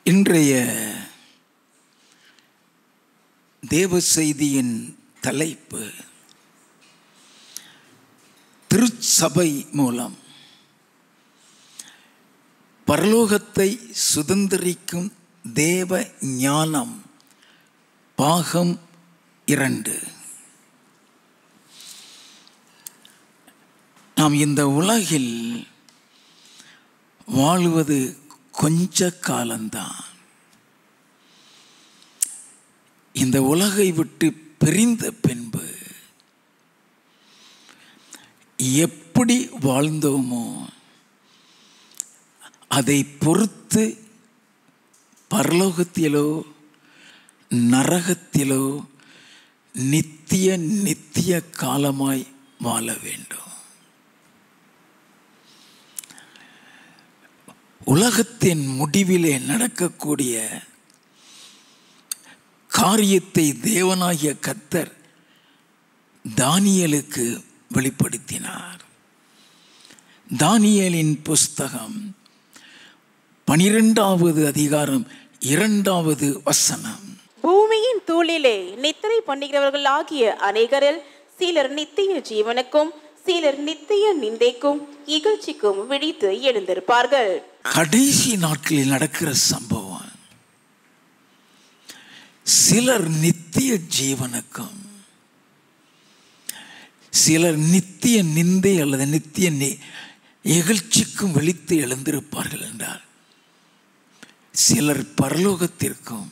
இன்றைய தேவ செய்தியின் தலைப்பு திருச்சபை மூலம் பரலோகத்தை சுதந்திரிக்கும் தேவ ஞானம் பாகம் 2. நாம் இந்த உலகில் வாழுவது கொஞ்ச காலம்தான். இந்த உலகை விட்டு பிரிந்த பின்பு எப்படி வாழ்ந்தோமோ அதை பொறுத்து பரலோகத்திலோ நரகத்திலோ நித்திய காலமாய் வாழ வேண்டும். உலகத்தின் முடிவிலே நடக்கக்கூடிய காரியத்தை தேவனாகிய கர்த்தர் தானியேலுக்கு வெளிப்படுத்தினார். தானியேலின் புஸ்தகம் 12வது அதிகாரம் 2வது வசனம். பூமியின் தூளிலே நித்திரை பண்ணுகிறவர்கள் ஆகிய அநேகரில் சிலர் நித்திய ஜீவனுக்கும் சிலர் நித்திய நிந்தைக்கும் இகழ்ச்சிக்கும் விழித்து எழுந்திருப்பார்கள். கடைசி நாட்களில் நடக்கிற சம்பவம். சிலர் நித்திய ஜீவனுக்கும் சிலர் நித்திய நிந்தை அல்லது நித்திய இகழ்ச்சிக்கும் விழித்து எழுந்திருப்பார்கள் என்றால், சிலர் பரலோகத்திற்கும்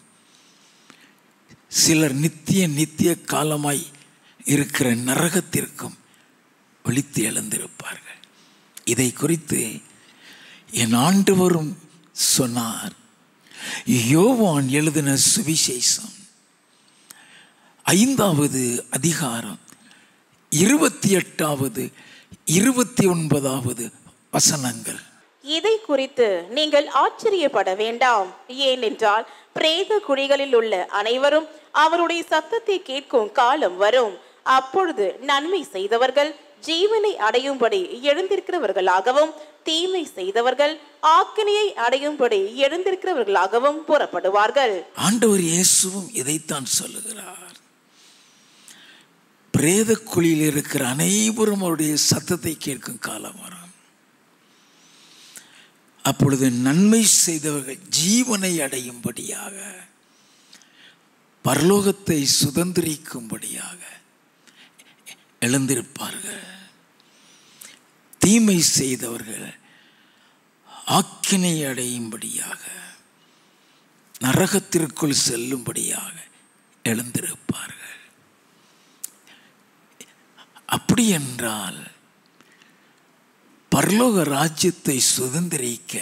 சிலர் நித்திய காலமாய் இருக்கிற நரகத்திற்கும் விழித்து எழுந்திருப்பார்கள். இதை குறித்து என் ஆண்டவரும் சொன்னார். யோவான் எழுதின சுவிசேஷம் 5வது அதிகாரம் 28வது 29வது வசனங்கள். இதை குறித்து நீங்கள் ஆச்சரியப்பட வேண்டாம். ஏனென்றால் பிரேத குழிகளில் உள்ள அனைவரும் அவருடைய சத்தத்தை கேட்கும் காலம் வரும். அப்பொழுது நன்மை செய்தவர்கள் ஜீவனை அடையும்படி எழுந்திருக்கிறவர்களாகவும் தீமை செய்தவர்கள் ஆக்கினையை அடையும்படி எழுந்திருக்கிறவர்களாகவும் புறப்படுவார்கள். ஆண்டவர் இயேசுவும் இதைத்தான் சொல்லுகிறார். பிரேத குழியில் இருக்கிற அனைவரும் அவருடைய சத்தத்தை கேட்கும் காலம் வரும். அப்பொழுது நன்மை செய்தவர்கள் ஜீவனை அடையும்படியாக, பரலோகத்தை சுதந்திரிக்கும்படியாக எழுந்திருப்பார்கள். தீமை செய்தவர்கள் ஆக்கினை அடையும்படியாக, நரகத்திற்குள் செல்லும்படியாக எழுந்திருப்பார்கள். அப்படி என்றால் பரலோக ராஜ்யத்தை சுதந்திரிக்க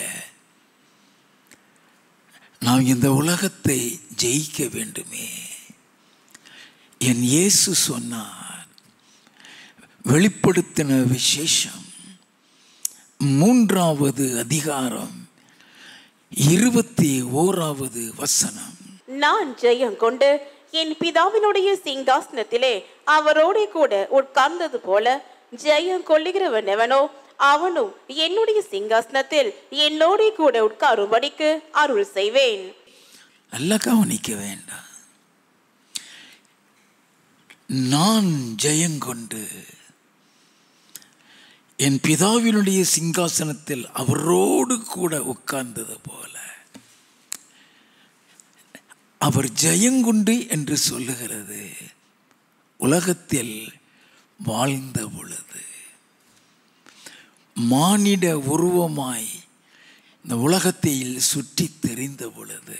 நாம் இந்த உலகத்தை ஜெயிக்க வேண்டுமே. என் இயேசு சொன்னார். வெளிப்படுத்தின விசேஷம் 3வது அதிகாரம் 21வது வசனம். நான் ஜெயம் கொண்டு என் பிதாவினுடைய சிங்காசனத்திலே அவரோட கூட உட்கார்ந்தது போல ஜெயம் கொள்ளுகிறவன் எவனோ அவனும் என்னுடைய சிங்காசனத்தில் என்னோட கூட உட்காரும்படிக்கு அருள் செய்வேன். நல்லா கவனிக்க வேண்டாம். நான் ஜெயங்கொண்டு என் பிதாவினுடைய சிங்காசனத்தில் அவரோடு கூட உட்கார்ந்தது போல. அவர் ஜெயங்கொண்டு என்று சொல்லுகிறது உலகத்தில் வாழ்ந்த பொழுது, மானிட உருவமாய் இந்த உலகத்தில் சுற்றி தெரிந்த பொழுது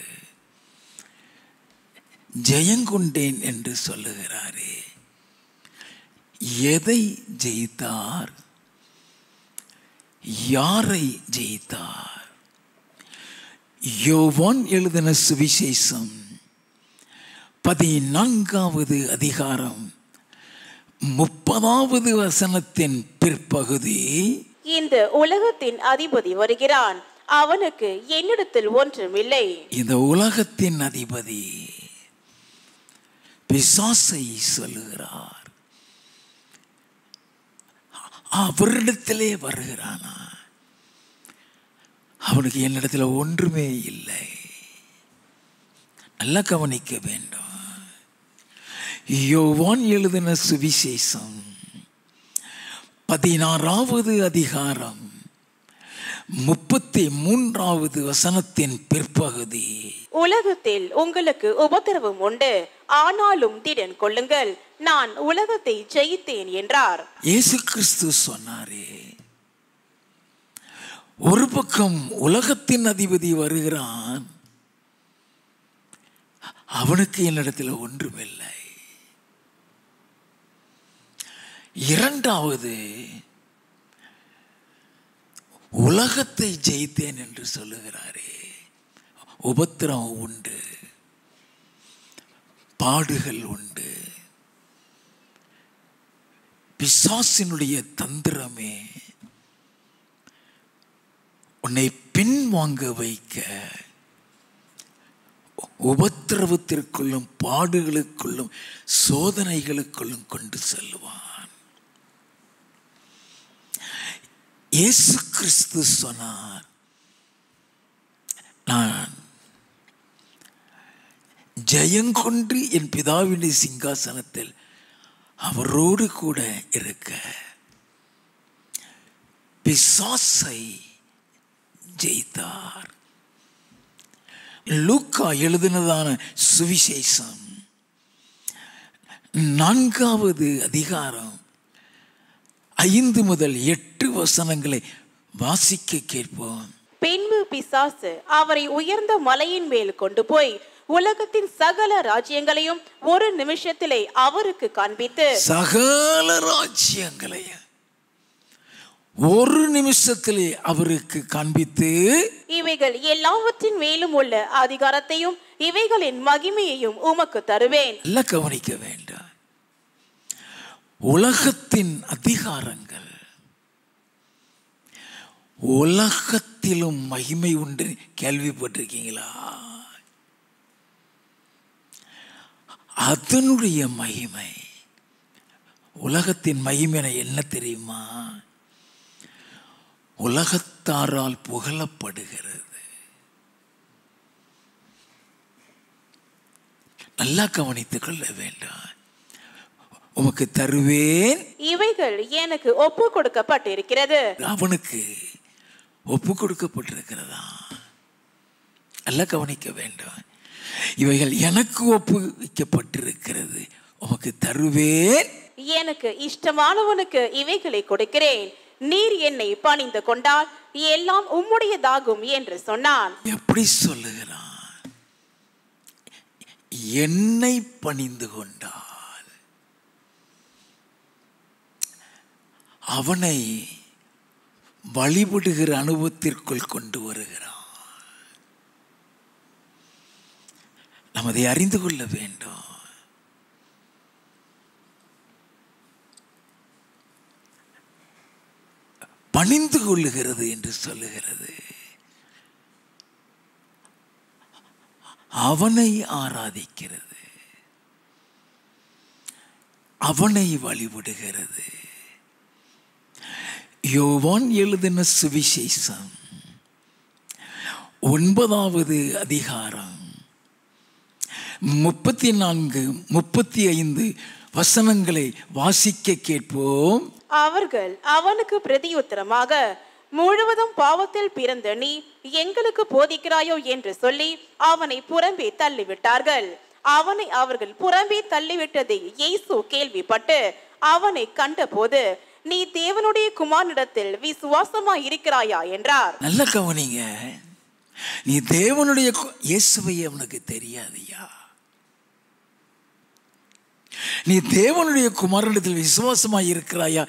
ஜெயங்கொண்டேன் என்று சொல்லுகிறாரே. எதை ஜெயித்தார்? யாரை ஜெயித்தார்? யோவான் எழுதின சுவிசேஷம் 14வது அதிகாரம் 30வது வசனத்தின் பிற்பகுதி. இந்த உலகத்தின் அதிபதி வருகிறான், அவனுக்கு என்னிடத்தில் ஒன்றுமில்லை. இந்த உலகத்தின் அதிபதி பிசாசை சொல்லுகிறார். அவரிடத்திலே வருகிறானா? அவனுக்கு என்னிடத்தில் ஒன்றுமே இல்லை. நல்லா கவனிக்க வேண்டும். யோவான் எழுதின சுவிசேஷம் 16வது அதிகாரம் 33வது வசனத்தின் பிற்பகுதி. உலகத்தில் உங்களுக்கு உபத்திரவம் உண்டு, ஆனாலும் திடன் கொள்ளுங்கள், நான் உலகத்தை ஜெயித்தேன் என்றார். இயேசு கிறிஸ்து சொன்னாரே, ஒரு பக்கம் உலகத்தின் அதிபதி வருகிறான், அவனுக்கு என்னிடத்தில் ஒன்றுமில்லை. இரண்டாவது, உலகத்தை ஜெயித்தேன் என்று சொல்லுகிறாரே, உபத்திரம் உண்டு, பாடுகள் உண்டு, பிசாசினுடைய தந்திரமே உன்னை பின்வாங்க வைக்க உபத்திரவத்திற்குள்ளும் பாடுகளுக்குள்ளும் சோதனைகளுக்குள்ளும் கொண்டு செல்வான். இயேசு கிறிஸ்து சொன்னார், நான் ஜெயங்கொண்டு என் பிதாவின் சிங்காசனத்தில் அவரோடு கூட இருக்க பிசாசை ஜெயித்தார். லூக்கா எழுதினதான சுவிசேஷம் 4வது அதிகாரம் 5 முதல் 8 வசனங்களை வாசிக்க கேட்போம். பின்பு பிசாசு அவரை உயர்ந்த மலையின் மேல் கொண்டு போய் உலகத்தின் சகல ராஜ்யங்களையும் ஒரு நிமிஷத்திலே அவருக்கு காண்பித்து, சகல ராஜ்யங்களையும் ஒரு நிமிஷத்திலே அவருக்கு காண்பித்து, இவைகள் எல்லாவற்றின் மேலும் உள்ள அதிகாரத்தையும் இவைகளின் மகிமையையும் உமக்கு தருவேன். எல்லாம் கவனிக்க வேண்டாம். உலகத்தின் அதிகாரங்கள், உலகத்திலும் மகிமை உண்டு கேள்விப்பட்டிருக்கீங்களா? அதனுடைய மகிமை, உலகத்தின் மகிமை என்ன தெரியுமா? உலகத்தாரால் புகழப்படுகிறது. நல்லா கவனித்துக் கொள்ள வேண்டாம். உமக்கு தருவேன், இவைகள் எனக்கு ஒப்பு கொடுக்கப்பட்டிருக்கிறது. அவனுக்கு ஒப்பு கொடுக்கப்பட்டிருக்கிறதா? நல்லா கவனிக்க வேண்டாம். இவைகள் எனக்கு ஒப்புவிக்கப்பட்டிருக்கிறது, உமக்கு தருவேன், எனக்கு இஷ்டமானவனுக்கு இவைகளை கொடுக்கிறேன், நீர் என்னை பணிந்து கொண்டால் எல்லாம் உம்முடையதாகும் என்று சொன்னான். எப்படி சொல்லுகிறான்? என்னை பணிந்து கொண்டால் அவனை வழிபடுகிற அனுபவத்திற்குள் கொண்டு வருகிறான். நாம் அதை அறிந்து கொள்ள வேண்டும். பணிந்து கொள்ளுகிறது என்று சொல்லுகிறது. அவனை ஆராதிக்கிறது, அவனை வழிபடுகிறது. யோவான் எழுதின சுவிசேஷம் 9வது அதிகாரம் 34, 35 வசனங்களை வாசிக்க கேட்போம். அவர்கள் அவனுக்கு பிரதியுத்தரமாக, முழுவதும் பாவத்தில் பிறந்த நீ எங்களுக்கு போதிக்கிறாயோ என்று சொல்லி அவனை புறம்பே தள்ளிவிட்டார்கள். அவனை அவர்கள் புறம்பே தள்ளிவிட்டதை இயேசு கேள்விப்பட்டு அவனை கண்டபோது, நீ தேவனுடைய குமாரனிடத்தில் விசுவாசமாய் இருக்கிறாயா என்றார். நல்ல கவனிங்க. நீ தேவனுடைய இயேசுவை அவனுக்கு தெரியாதையா? நீ தேவனுடைய குமாரனிடத்தில் விசுவாசமாய் இருக்கிறாயா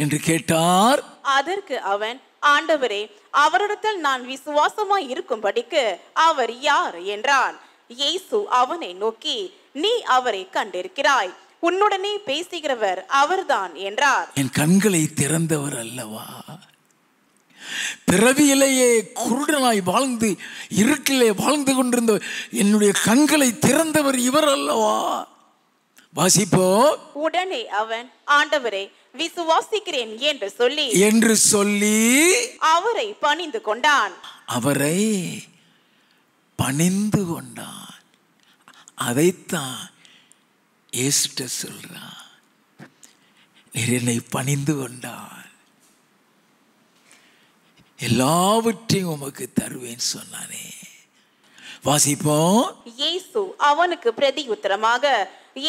என்று கேட்டார். அதற்கு அவன், ஆண்டவரே, அவரிடத்தில் நான் விசுவாசமாய் இருக்கும்படிக்கு அவர் யார் என்றான். இயேசு அவனை நோக்கி, நீ அவரை கண்டிருக்கிறாய், உன்னுடனே பேசுகிறவர் அவர்தான் என்றார். என் கண்களை திறந்தவர் அல்லவா? பிறவியிலேயே குருடனாய் வாழ்ந்து இருட்டிலே வாழ்ந்து கொண்டிருந்த என்னுடைய கண்களை திறந்தவர் இவர் அல்லவா? வாசிப்போ. உடனே அவன், ஆண்டவரே, விசுவாசிக்கிறேன் என்று சொல்லி அவரை பணிந்து கொண்டான். அவரை பணிந்து கொண்டான். அதைத்தான் இயேசுட்ட சொல்றான். நீர் என்னை பணிந்து கொண்டால் எல்லாவற்றையும் உமக்கு தருவேன் சொன்னானே. வாசிப்போம். இயேசு அவனுக்கு பிரதி உத்தரமாக,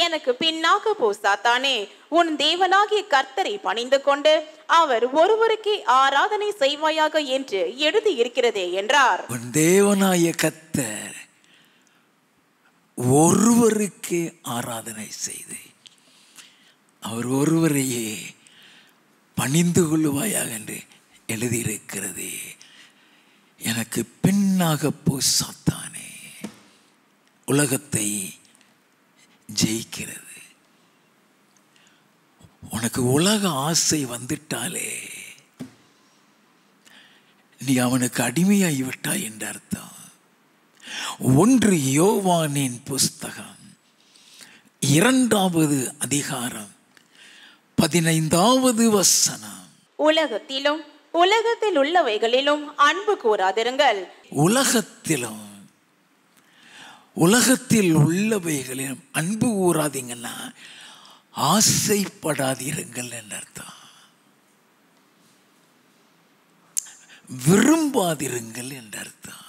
எனக்கு பின்னாக போ சாத்தானே, உன் தேவனாகிய கர்த்தரை பணிந்து கொண்டு அவர் ஒருவருக்கே ஆராதனை செய்வாயாக என்று எழுதி இருக்கிறதே என்றார். உன் தேவனாகிய கர்த்தர் ஒருவருக்கே ஆராதனை செய்து அவர் ஒருவரையே பணிந்து கொள்ளுவாயாக என்று எழுதியிருக்கிறது. எனக்கு பின்னாக போ சாத்தானே. உலகத்தை ஜெயிக்கிறது. உனக்கு உலக ஆசை வந்துட்டாலே நீ அவனுக்கு அடிமையாகி விட்டாய் என்று அர்த்தம். 1 யோவானின் புஸ்தகம் 2வது அதிகாரம் 15வது வசனம். உலகத்திலும் உலகத்தில் உள்ளவைகளிலும் அன்பு கூறாதிருங்கள். உலகத்தில் உள்ளவைகளிலும் அன்பு கூறாதீங்கன்னா ஆசைப்படாதீர்கள் என்று அர்த்தம். விரும்பாதிருங்கள் என்று அர்த்தம்.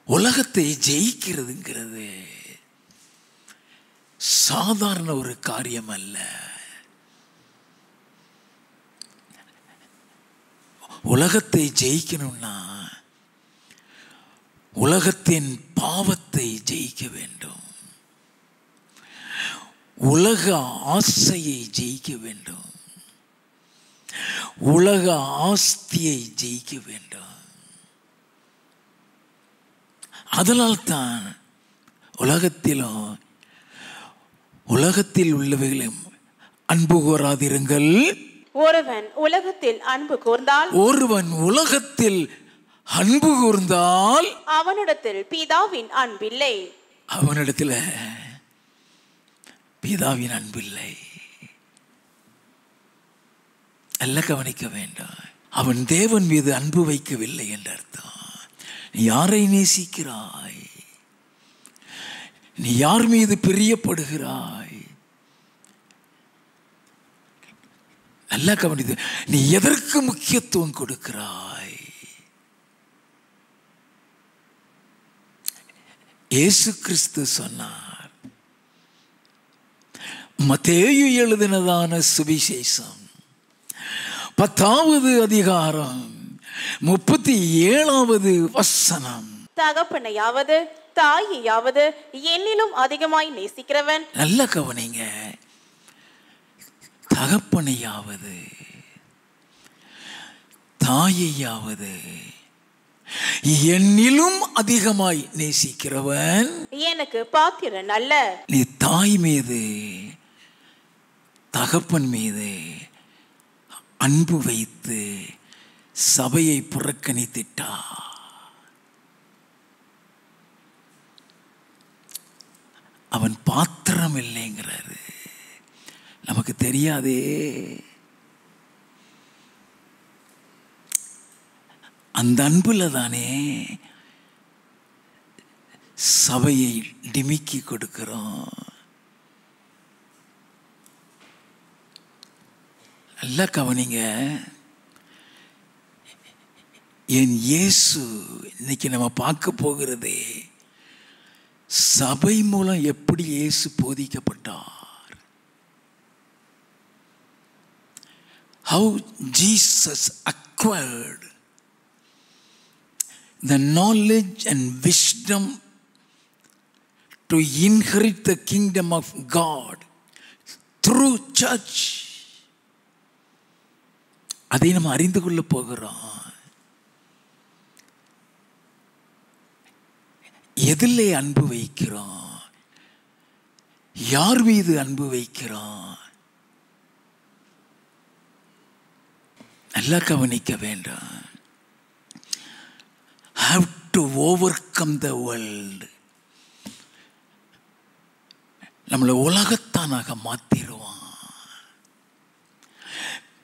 உலகத்தை ஜெயிக்கிறதுங்கிறது சாதாரண ஒரு காரியம் அல்ல. உலகத்தை ஜெயிக்கணும்னா உலகத்தின் பாவத்தை ஜெயிக்க வேண்டும். உலக ஆசையை ஜெயிக்க வேண்டும். உலக ஆஸ்தியை ஜெயிக்க வேண்டும். அதனால்தான் உலகத்தில் உள்ளவைகளும் அன்பு கூறாதிருங்கள். ஒருவன் உலகத்தில் அன்பு கூர்ந்தால் அவனிடத்தில் பிதாவின் அன்பில்லை. அவனிடத்தில் பிதாவின் அன்பில்லை. நல்ல கவனிக்க வேண்டும். அவன் தேவன் மீது அன்பு வைக்கவில்லை என்று அர்த்தம். நீ யாரை நேசிக்கிறாய்? நீ யார் மீது பிரியப்படுகிறாய்? நல்ல கவனித்து, நீ எதற்கு முக்கியத்துவம் கொடுக்கிறாய்? இயேசு கிறிஸ்து சொன்னார், மத்தேயு எழுதினதான சுவிசேஷம் 10வது அதிகாரம் 37வது வசனம். தகப்பனையாவது தாயையாவது என்னிலும் அதிகமாய் நேசிக்கிறவன். நல்ல கவனிங்க. தகப்பனையாவது தாயையாவது என்னிலும் அதிகமாய் நேசிக்கிறவன் எனக்கு பாத்திரன் அல்ல. நீ தாய் மீது தகப்பன் மீது அன்பு வைத்து சபையை புறக்கணித்திட்டா அவன் பாத்திரம் இல்லைங்கிறாரு. நமக்கு தெரியாதே. அந்த அன்புல தானே சபையை டிமிக்கி கொடுக்கிறோம். நல்லா கவனிங்க. என் இயேசு இன்னைக்கு நம்ம பார்க்க போகிறதே சபை மூலம் எப்படி இயேசு போதிக்கப்பட்டார். How Jesus acquired the knowledge and wisdom to inherit the kingdom of God through church. அதை நம்ம அறிந்து கொள்ள போகிறோம். எதிலே அன்பு வைக்கிறோம்? யார் மீது அன்பு வைக்கிறோம்? நல்லா கவனிக்க வேண்டும். Have to overcome the world. நம்மளை உலகத்தானாக மாத்திருவான்.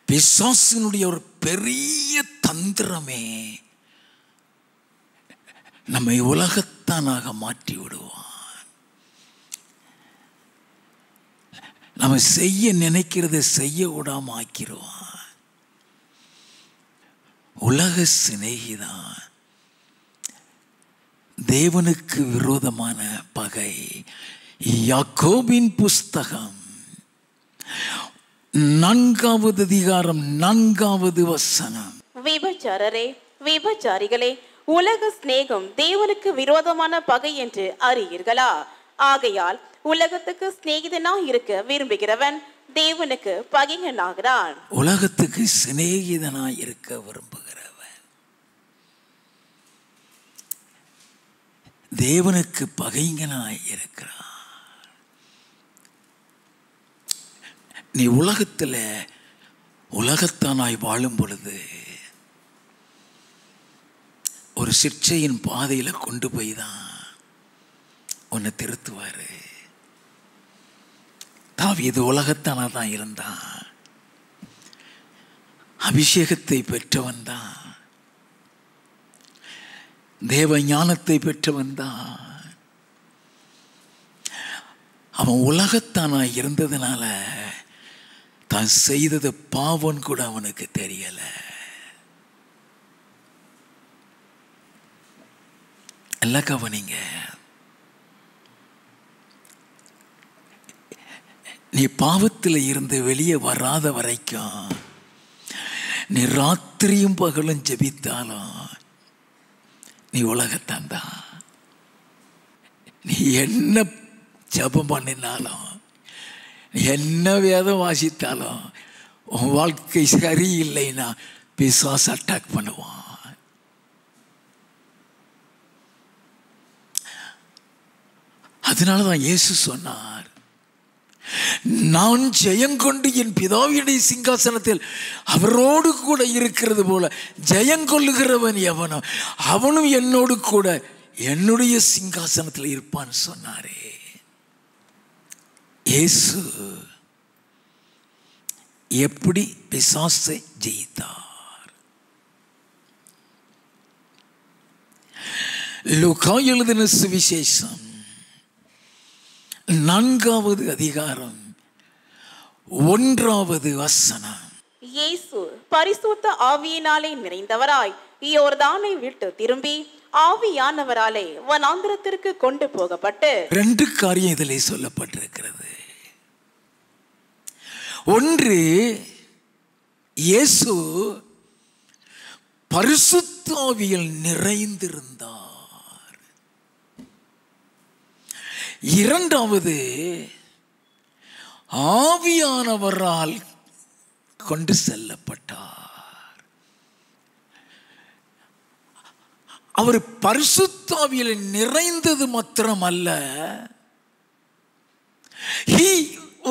பிசாசினுடைய ஒரு பெரிய தந்திரமே நம்மை உலகத்தான் உலகத்தானாக மாற்றி விடுவான். நம்ம செய்ய நினைக்கிறத செய்ய விடாம ஆக்கிடுவான். உலக சிநேகிதான் தேவனுக்கு விரோதமான பகை. யாக்கோபின் புஸ்தகம் 4வது அதிகாரம் 4வது வசனம். விபச்சாரரே, விபச்சாரிகளே, உலக சிநேகம் தேவனுக்கு விரோதமான பகை என்று அறியீர்களா? ஆகையால் உலகத்துக்கு சிநேகிதனாய் இருக்க விரும்புகிறவன் தேவனுக்கு பகைஞனாகிறான். உலகத்துக்கு சிநேகிதனாய் இருக்க விரும்புகிறவன் தேவனுக்கு பகைஞனாய் இருக்கிறான். நீ உலகத்தில் உலகத்தானாய் வாழும் பொழுது ஒரு சிற்சையின் பாதையில கொண்டு போய் தான் உன்னை திருத்துவாரு. தாவீது உலகத்தானா தான் இருந்தான். அபிஷேகத்தை பெற்றவன் தான், தேவ ஞானத்தை பெற்றவன் தான். அவன் உலகத்தானா இருந்ததுனால தான் செய்தது பாவம் கூட அவனுக்கு தெரியல. எல்லாம் கவனிங்க. நீ பாவத்தில் இருந்து வெளியே வராத வரைக்கும் நீ ராத்திரியும் பகலும் ஜெபித்தாலும் நீ உலகத்தான் தான். நீ என்ன ஜெபம் பண்ணினாலும் என்ன வேதம் வாசித்தாலும் உன் வாழ்க்கை சரியில்லைன்னா பிசாசு அட்டாக் பண்ணுவான். அதனாலதான் இயேசு சொன்னார், நான் ஜெயங்கொண்டு என் பிதாவினுடைய சிங்காசனத்தில் அவரோடு கூட இருக்கிறது போல ஜெயங்கொள்ளுகிறவன் எவனோ அவனும் என்னோடு கூட என்னுடைய சிங்காசனத்தில் இருப்பான்னு சொன்னாரே. இயேசு எப்படி பிசாசை ஜெயித்தார்? லூக்கா எழுதின சுவிசேஷம் 4வது அதிகாரம் 1வது வசனம். இயேசு பரிசுத்த ஆவியினாலே நிறைந்தவராய் யோர்தானை விட்டு திரும்பி ஆவியானவராலே வனாந்திரத்திற்கு கொண்டு போகப்பட்டு. 2 காரியம் இதிலே சொல்லப்பட்டிருக்கிறது. ஒன்று, இயேசு பரிசுத்த ஆவியில் நிறைந்திருந்தார். 2வது, ஆவியானவரால் கொண்டு செல்லப்பட்டார். அவர் பரிசுத்த ஆவியில் நிறைந்தது மாத்திரமல்ல, he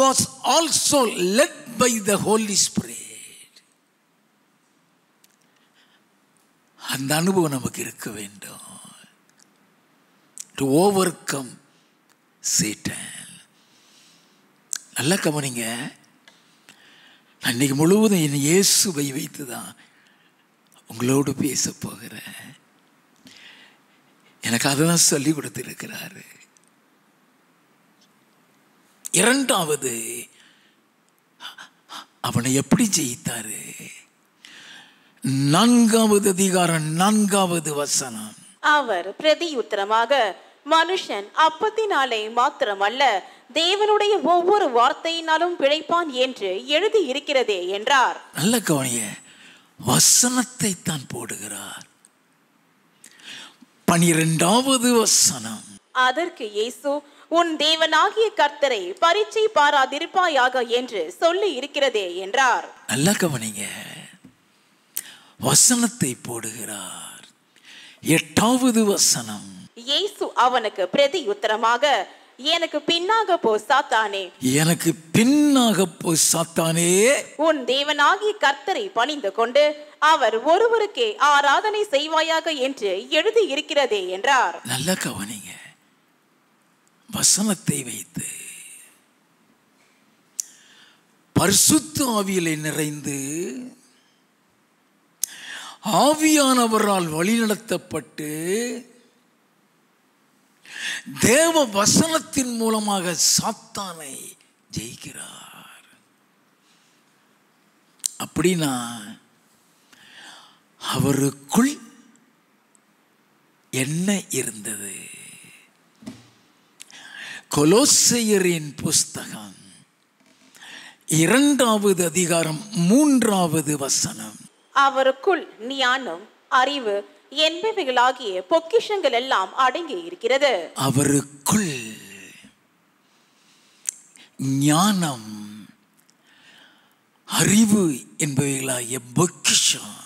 was also led by the Holy Spirit. அந்த அனுபவம் நமக்கு இருக்க வேண்டும். to overcome Satan. நல்லா கவனிங்க. அன்னைக்கு முழுவதும் என் இயேசுவை வைத்து தான் உங்களோடு பேச போகிறேன். எனக்கு அதுதான் சொல்லி கொடுத்திருக்கிறாரு. 2வது, அவனை எப்படி ஜெயித்தாரு? 4வது அதிகாரம் 4வது வசனம். அவர் பிரதியுத்தரமாக, மனுஷன் அப்பத்தினாலே மாத்திரமல்ல தேவனுடைய ஒவ்வொரு வார்த்தையினாலும் பிழைப்பான் என்று எழுதி இருக்கிறதே என்றார். நல்ல கவனிய, வசனத்தை தான் போடுகிறார். 12வது வசனம். அதற்கு இயேசு, உன் தேவனாகிய கர்த்தரை பரீட்சை பாராதிருப்பாயாக என்று சொல்லி இருக்கிறதே என்றார். நல்ல கவனிங்க, வசனத்தை போடுகிறார். 8வது வசனம். இயேசு அவனுக்கு பிரதியுத்தரமாக, எனக்கு பின்னாக போ சாத்தானே, எனக்கு பின்னாக போ சாத்தானே, உன் தேவனாகிய கர்த்தரை பணிந்து கொண்டு அவர் ஒருவருக்கே ஆராதனை செய்வாயாக என்று எழுதி இருக்கிறதே என்றார். நல்ல கவனிங்க, வசனத்தை வைத்து பரிசுத்த ஆவியிலே நிறைந்து ஆவியானவரால் வழிநடத்தப்பட்டு தேவ வசனத்தின் மூலமாக சாத்தானை ஜெயிக்கிறார். அப்படின்னா அவருக்குள் என்ன இருந்தது? கொலோசையரின் புஸ்தகம் 2வது அதிகாரம் 3வது வசனம். அவருக்குள் ஞானம், அறிவு என்பவைகளாகிய பொக்கிஷங்கள் எல்லாம் அடங்கி இருக்கிறது. அவருக்குள் ஞானம், அறிவு என்பவைகளாகிய பொக்கிஷம்.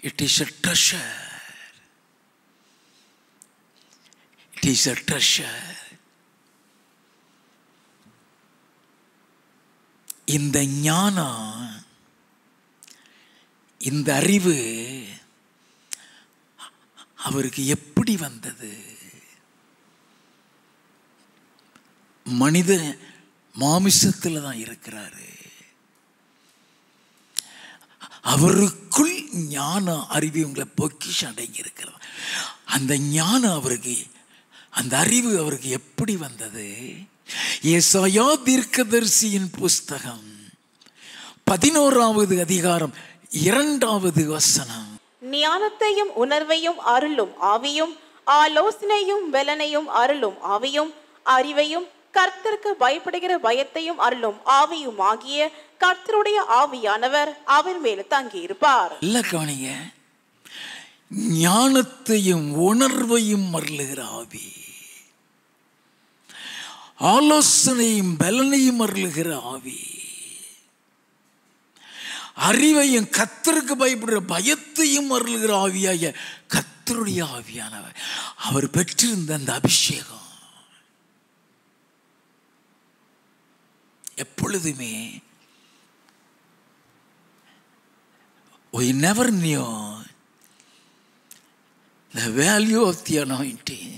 It is a treasure. It is a treasure. இந்த ஞானம், இந்த அறிவு அவருக்கு எப்படி வந்தது? மனித மாமிசத்தில் தான் இருக்கிறாரு. அவருக்குள் ஞான அறிவு உங்களை பொக்கிஷம் அடங்கி இருக்கிறது. அந்த ஞானம் அவருக்கு, அந்த அறிவு அவருக்கு எப்படி வந்தது? ஏசாயா தீர்க்கதரிசியின் புஸ்தகம் 11வது அதிகாரம் 2வது வசனம். ஞானத்தையும் உணர்வையும் அருளும் ஆவியும், ஆலோசனையும் பலனையும் அருளும் ஆவியும், அறிவையும் கர்த்தருக்கு பயப்படுகிற பயத்தையும் அருளும் ஆவியும் ஆகிய கர்த்தருடைய ஆவியானவர் அவர் மேல் தங்கி இருப்பார். இல்ல கவனிங்க, ஞானத்தையும் உணர்வையும் அருளுகிற ஆவி, ஆலோசனையும் பலனையும் அருளுகிற ஆவி, அறிவையும் கர்த்தருக்கு பயப்படுகிற பயத்தையும் அருளுகிற ஆவியாகிய கர்த்தருடைய ஆவியானவர் அவர் பெற்றிருந்த அந்த அபிஷேகம் எப்பொழுதுமே we never knew the value of the anointing.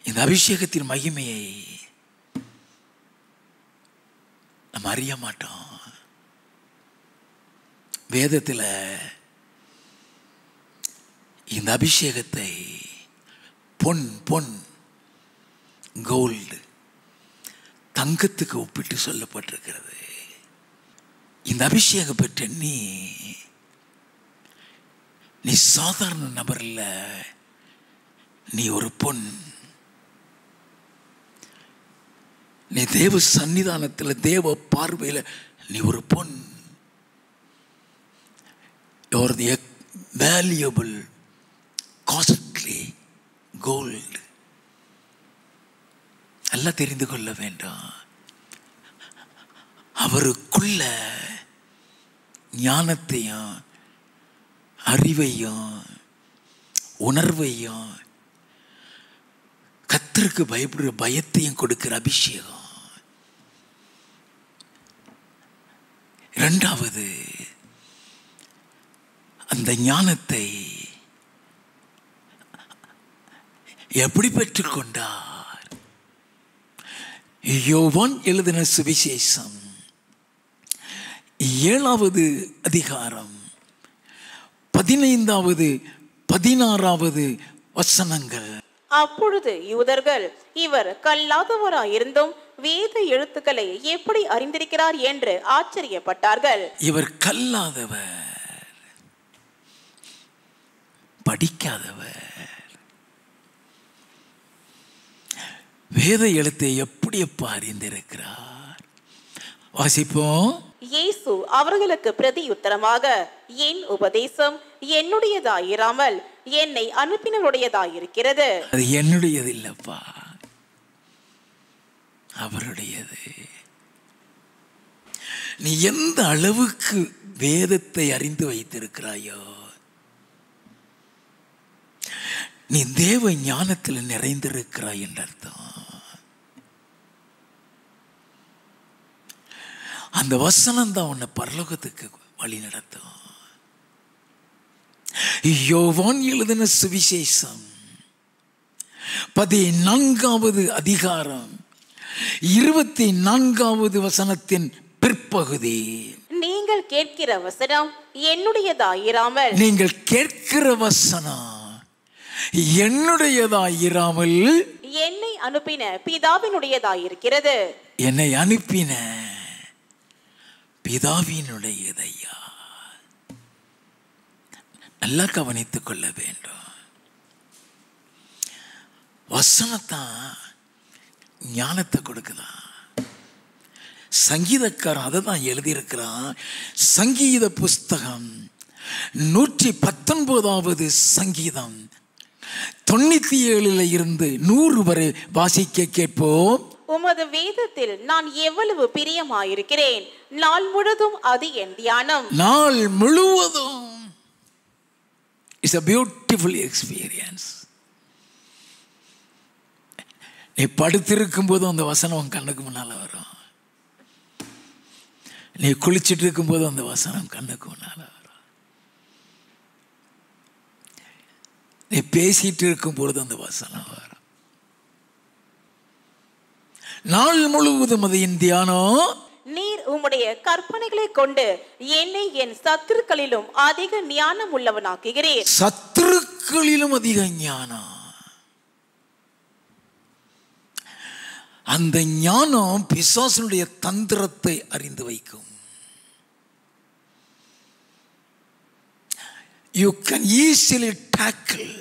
இந்த அபிஷேகத்தின் மகிமையை நம்ம அறிய மாட்டோம். வேதத்தில் இந்த அபிஷேகத்தை பொன் கோல்டு, தங்கத்துக்கு ஒப்பிட்டு சொல்லப்பட்டிருக்கிறது. இந்த அபிஷேகம் பெற்ற நீ சாதாரண நபர் இல்ல, நீ ஒரு பொன். நீ தேவ சன்னிதானத்தில், தேவ பார்வையில் நீ ஒரு பொன். யூஆர் தி வேல்யூபிள் காஸ்ட்லி கோல்டு. எல்லாம் தெரிந்து கொள்ள வேண்டும். அவருக்குள்ள ஞானத்தையும் அறிவையும் உணர்வையும் கர்த்தருக்கு பயப்படுற பயத்தையும் கொடுக்கிற அபிஷேகம். இரண்டாவது, அந்த ஞானத்தை எப்படி பெற்றுக்கொண்டார்? யோவான் எழுதின சுவிசேஷம் 7வது அதிகாரம் 15வது 16வது வசனங்கள். அப்பொழுது யூதர்கள் இவர் கல்லாதவராயிருந்தும் வேத எழுத்துக்களை எப்படி அறிந்திருக்கிறார் என்று ஆச்சரியப்பட்டார்கள். இவர் கல்லாதவர், படிக்காதவர், வேத எழுத்தை எப்படி அறிந்திருக்கிறார்? வாசிப்போம். இயேசு அவர்களுக்கு பிரதியுத்தரமாக, என் உபதேசம் என்னுடையதாயிராமல் என்னை அனுப்பினருடையதாயிருக்கிறது. அது என்னுடையது இல்லப்பா, அவருடையது. நீ எந்த அளவுக்கு வேதத்தை அறிந்து வைத்திருக்கிறாயோ, நீ தேவ ஞானத்தில் நிறைந்திருக்கிறாய் என்ற அர்த்தம். அந்த வசனம் தான் உன்னை பரலோகத்துக்கு வழி நடத்தும். யோவான் எழுதின சுவிசேஷம் 14வது அதிகாரம் 24வது வசனத்தின் பிற்பகுதி. நீங்கள் கேட்கிற வசனம் என்னுடையதாயிராமல் நீங்கள் கேட்கிற வசனம் என்னுடையதாயிராமல் என்னை அனுப்பின பிதாவினுடையதாயிருக்கிறது. என்னை அனுப்பின பிதாவினுடையதையா. நல்லா கவனித்துக் கொள்ள வேண்டும். வசனத்தான் ஞானத்தை கொடுக்குதான். சங்கீதக்காரன் அதை தான் எழுதியிருக்கிறான். சங்கீத புஸ்தகம் 119வது சங்கீதம் 97 இருந்து 100 வரை வாசிக்க கேட்போம். உமது வேதத்தில் நான் எவ்வளவு பிரியமாயிருக்கிறேன், நாள் முழுதும் அது என் தியானம். நாள் முழுவதும். It's a beautiful experience. நீ படுத்திருக்கும் போதும் அந்த வசனம் உன் கண்ணுக்கு முன்னால வரும். நீ குளிச்சுட்டு இருக்கும் போதும் அந்த வசனம் கண்ணுக்கு முன்னால வரும். நீ பேசிட்டு இருக்கும் பொழுது அந்த வசனம் வரும். நாள் முழுவதும் அது என் தியானம். நீர் உம்முடைய கற்பனைகளை கொண்டு என்னை என் சத்துருக்களிலும் அதிக ஞானம் உள்ளவனாக்குகிறீர். சத்துருக்களிலும் அதிக ஞானம். அந்த ஞானம் பிசாசனுடைய தந்திரத்தை அறிந்து வைக்கும். You can easily tackle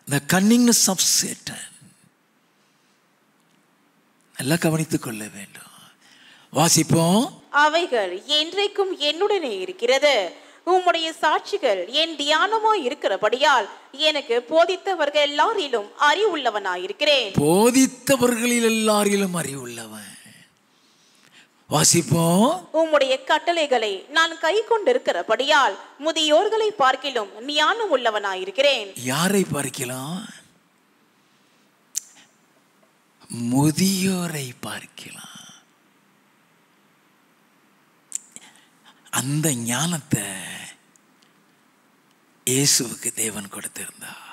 the cunningness of Satan. நல்லா கவனித்துக் கொள்ள வேண்டும். வாசிப்போம். அவைகள் என்றைக்கும் என்னுடனே இருக்கிறது. உம்முடைய சாட்சிகள் என் தியானமாய் இருக்கிறபடியால் எனக்கு போதித்தவர்கள் எல்லாரிலும் அறிவுள்ளவனாயிருக்கிறேன். போதித்தவர்களில் எல்லாரிலும் அறிவுள்ளவன். வாசிப்போம். உம்முடைய கட்டளைகளை நான் கை கொண்டிருக்கிறபடியால் முதியோர்களை பார்க்கிலும் ஞானம் உள்ளவனாயிருக்கிறேன். யாரை பார்க்கலாம்? முதியோரை பார்க்கலாம். அந்த ஞானத்தை இயேசுவுக்கு தேவன் கொடுத்திருந்தார்.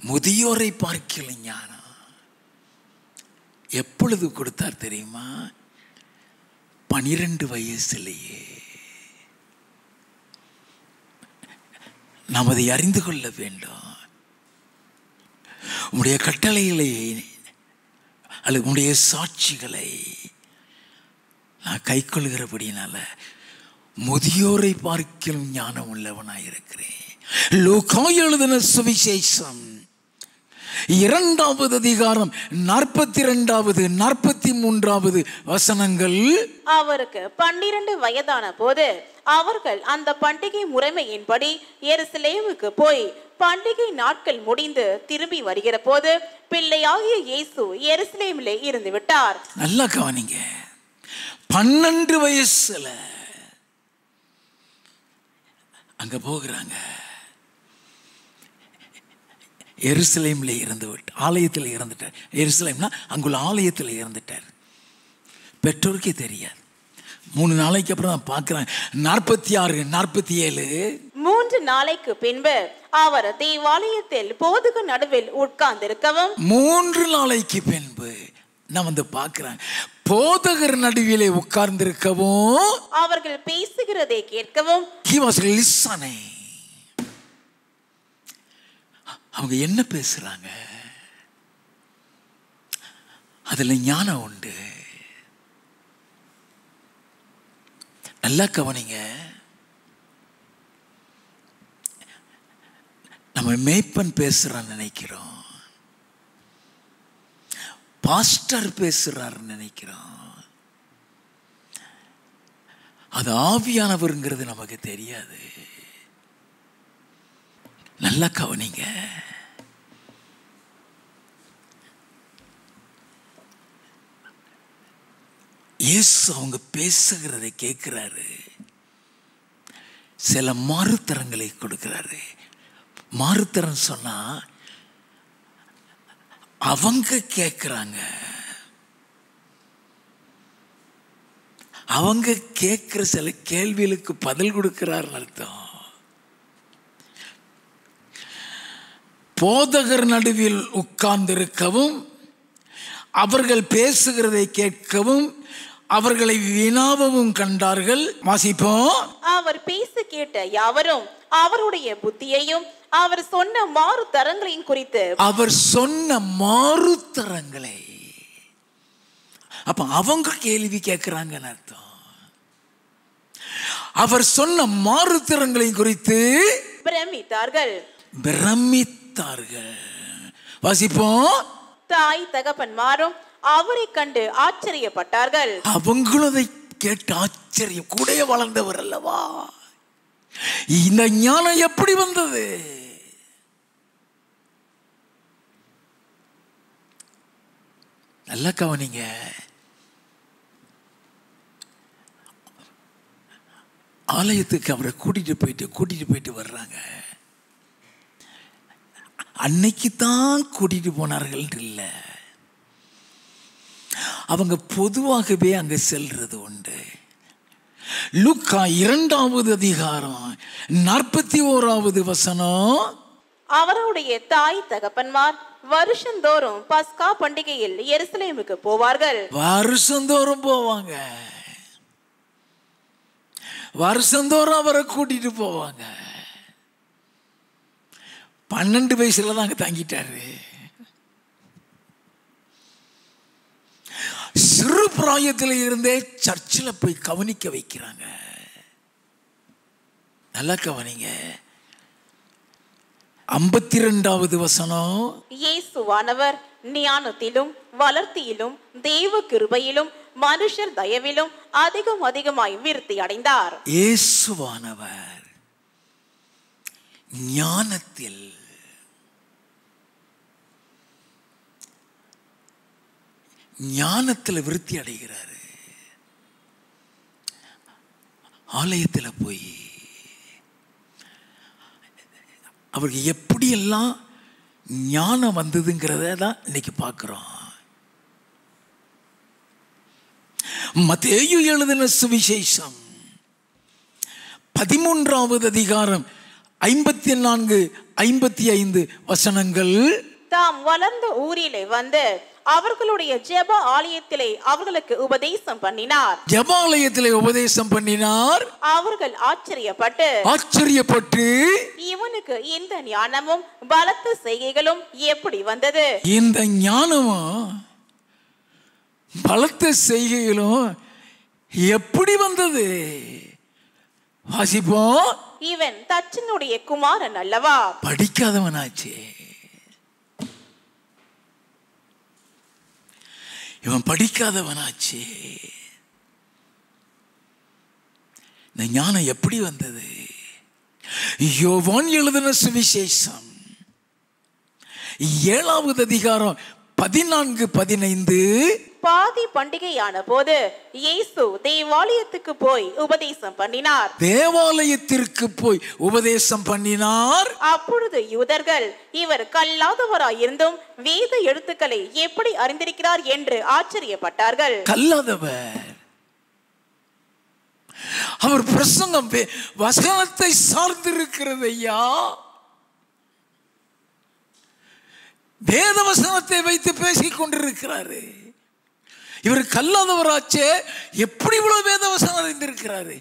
முதியோரை பார்க்கல ஞானம் எப்பொழுது கொடுத்தார் தெரியுமா? 12 வயசுலேயே. நாம் அதை அறிந்து கொள்ள வேண்டும். உம்முடைய கட்டளைகளை அல்லது உம்முடைய சாட்சிகளை நான் கை கொள்கிறபடினால முதியோரை பார்க்கலும் ஞானம் உள்ளவனாயிருக்கிறேன். லூக்கா எழுதின சுவிசேஷம் 2வது அதிகாரம் 42வது 43வது வசனங்கள். அவருக்கு 12 வயதான போது அவர்கள் அந்த பண்டிகை முறைமையின்படி எருசலேமுக்கு போய் பண்டிகை நாட்கள் முடிந்து திரும்பி வருகிற போது பிள்ளையாகிய இயேசு எருசலேமிலே இருந்து விட்டார். நல்லா கவனிங்க. 12 வயசுல அங்க போகிறாங்க. எருசலேம்ல இருந்து விட்டு ஆலயத்தில் இறந்துட்டார். எருசலேம்னா அங்குள்ள ஆலயத்தில் இறந்துட்டார். பெற்றோருக்கே தெரியாது. 3 நாளைக்கு அப்புறம் நான் பார்க்கிறேன். 46 47 3 நாளைக்கு பின்பு அவர் தேவாலயத்தில் போதக நடுவில் உட்கார்ந்திருக்கவும் 3 நாளைக்கு பின்பு நான் வந்து பார்க்கிறேன். போதகர் நடுவிலே உட்கார்ந்திருக்கவும் அவர்கள் பேசுகிறதை கேட்கவும் he was listening. அவங்க என்ன பேசுறாங்க? அதுல ஞானம் உண்டு. நல்லா கவனிங்க. நம்ம மேய்ப்பன் பேசுறான்னு நினைக்கிறோம், பாஸ்டர் பேசுறாருன்னு நினைக்கிறோம். அது ஆவியானவருங்கிறது நமக்கு தெரியாது. நல்லா கவனிங்க. இயேசு அவங்க பேசுகிறதை கேட்கிறாரு. சில மாறுத்தரங்களை கொடுக்கிறாரு. மாறுத்தரம் சொன்னா அவங்க கேட்கிறாங்க. அவங்க கேட்கிற சில கேள்விகளுக்கு பதில் கொடுக்கிறார் அர்த்தம். போதகர் நடுவில் உட்கார்ந்திருக்கவும் அவர்கள் பேசுகிறதை கேட்கவும் அவர்களை வினாவவும் கண்டார்கள். வாசிப்போம். அவர் பேச கேட்ட யாவரும் அவருடைய புத்தியையும் அவர் சொன்ன மாறு தரங்களையும் குறித்து அவர் சொன்ன மாறுத்தரங்களை, அப்ப அவங்க கேள்வி கேட்கிறாங்கன்னு அர்த்தம். அவர் சொன்ன மாறுத்தரங்களையும் குறித்து பிரமித்தார்கள். வாசிப்போம். தாய் தகப்பன்மாரும் அவரை கண்டு ஆச்சரியப்பட்டார்கள். அவங்களும் அதை கேட்டு ஆச்சரியம், கூட வளர்ந்தவர் அல்லவா, இந்த ஞானம் எப்படி வந்தது? நல்ல கவனிங்க. ஆலயத்துக்கு அவரை கூட்டிட்டு போயிட்டு வர்றாங்க. அன்னைக்கு தான் கூட்டிட்டு போனார்கள் இல்லை, அவங்க பொதுவாகவே அங்க செல்றது உண்டு. லூக்கா 2வது அதிகாரம் 41வது வசனம். அவருடைய தாய் தகப்பன்மார் வருஷந்தோறும் பஸ்கா பண்டிகையில் எருசலேமுக்கு போவார்கள். வருஷந்தோறும் போவாங்க, வருஷந்தோறும் அவரை கூட்டிட்டு போவாங்க. 12 வயசுல தான் அங்க தங்கிட்டாரு. சிறு பிராயத்தில் இருந்தே சர்ச்சில் போய் கவனிக்க வைக்கிறாங்க. நல்லா கவனிங்க. 52வது வசனம். இயேசுவானவர் ஞானத்திலும் வளர்த்தியிலும் தேவ கிருபையிலும் மனுஷர் தயவிலும் அதிகமாய் விருத்தி அடைந்தார். இயேசுவானவர் ஞானத்தில், ஞானத்தில் விருத்தி அடைகிறாரு. ஆலயத்தில் போய் அவருக்கு எப்படியெல்லாம் ஞானம் வந்ததுங்கிறத தான் இன்னைக்கு பார்க்கிறோம். மத்தேயு எழுதின சுவிசேஷம் 13வது அதிகாரம் 54, 55 வசனங்கள். தாம் வளர்ந்த ஊரிலே வந்து அவர்களுடைய ஜெப ஆலயத்திலே அவர்களுக்கு உபதேசம் பண்ணினார். ஜெபாலயத்திலே உபதேசம் பண்ணினார். அவர்கள் ஆச்சரியப்பட்டு இவனுக்கு இந்த ஞானமும் பலத்த செய்கைகளும் எப்படி வந்தது? இந்த ஞானமும் பலத்த செய்கைகளும் எப்படி வந்தது? வாசிப்போம். இவன் தச்சனுடைய குமாரன் அல்லவா? படிக்காதவனாச்சே இவன், படிக்காதவனாச்சே. இந்த ஞானம் எப்படி வந்தது? யோவான் எழுதின சுவிசேஷம் 7வது அதிகாரம் 14, 15. பாதி பண்டிகையான போது இயேசு தேவாலயத்துக்கு போய் உபதேசம் பண்ணினார். தேவாலயத்திற்கு போய் உபதேசம் பண்ணினார். அப்பொழுது யூதர்கள் இவர் கல்லாதவராயிருந்தும் வேத எழுத்துக்களை எப்படி அறிந்திருக்கிறார் என்று ஆச்சரியப்பட்டார்கள். கல்லாதவர், அவர் பிரசங்கம் வசனத்தை சார்ந்திருக்கிறது ஐயா. வேத வசனத்தை வைத்து பேசிக் கொண்டிருக்கிறாரு. இவர் கல்லாதவராச்சே, எப்படி இவ்வளவு வேத வசனம் அறிந்திருக்கிறாரு?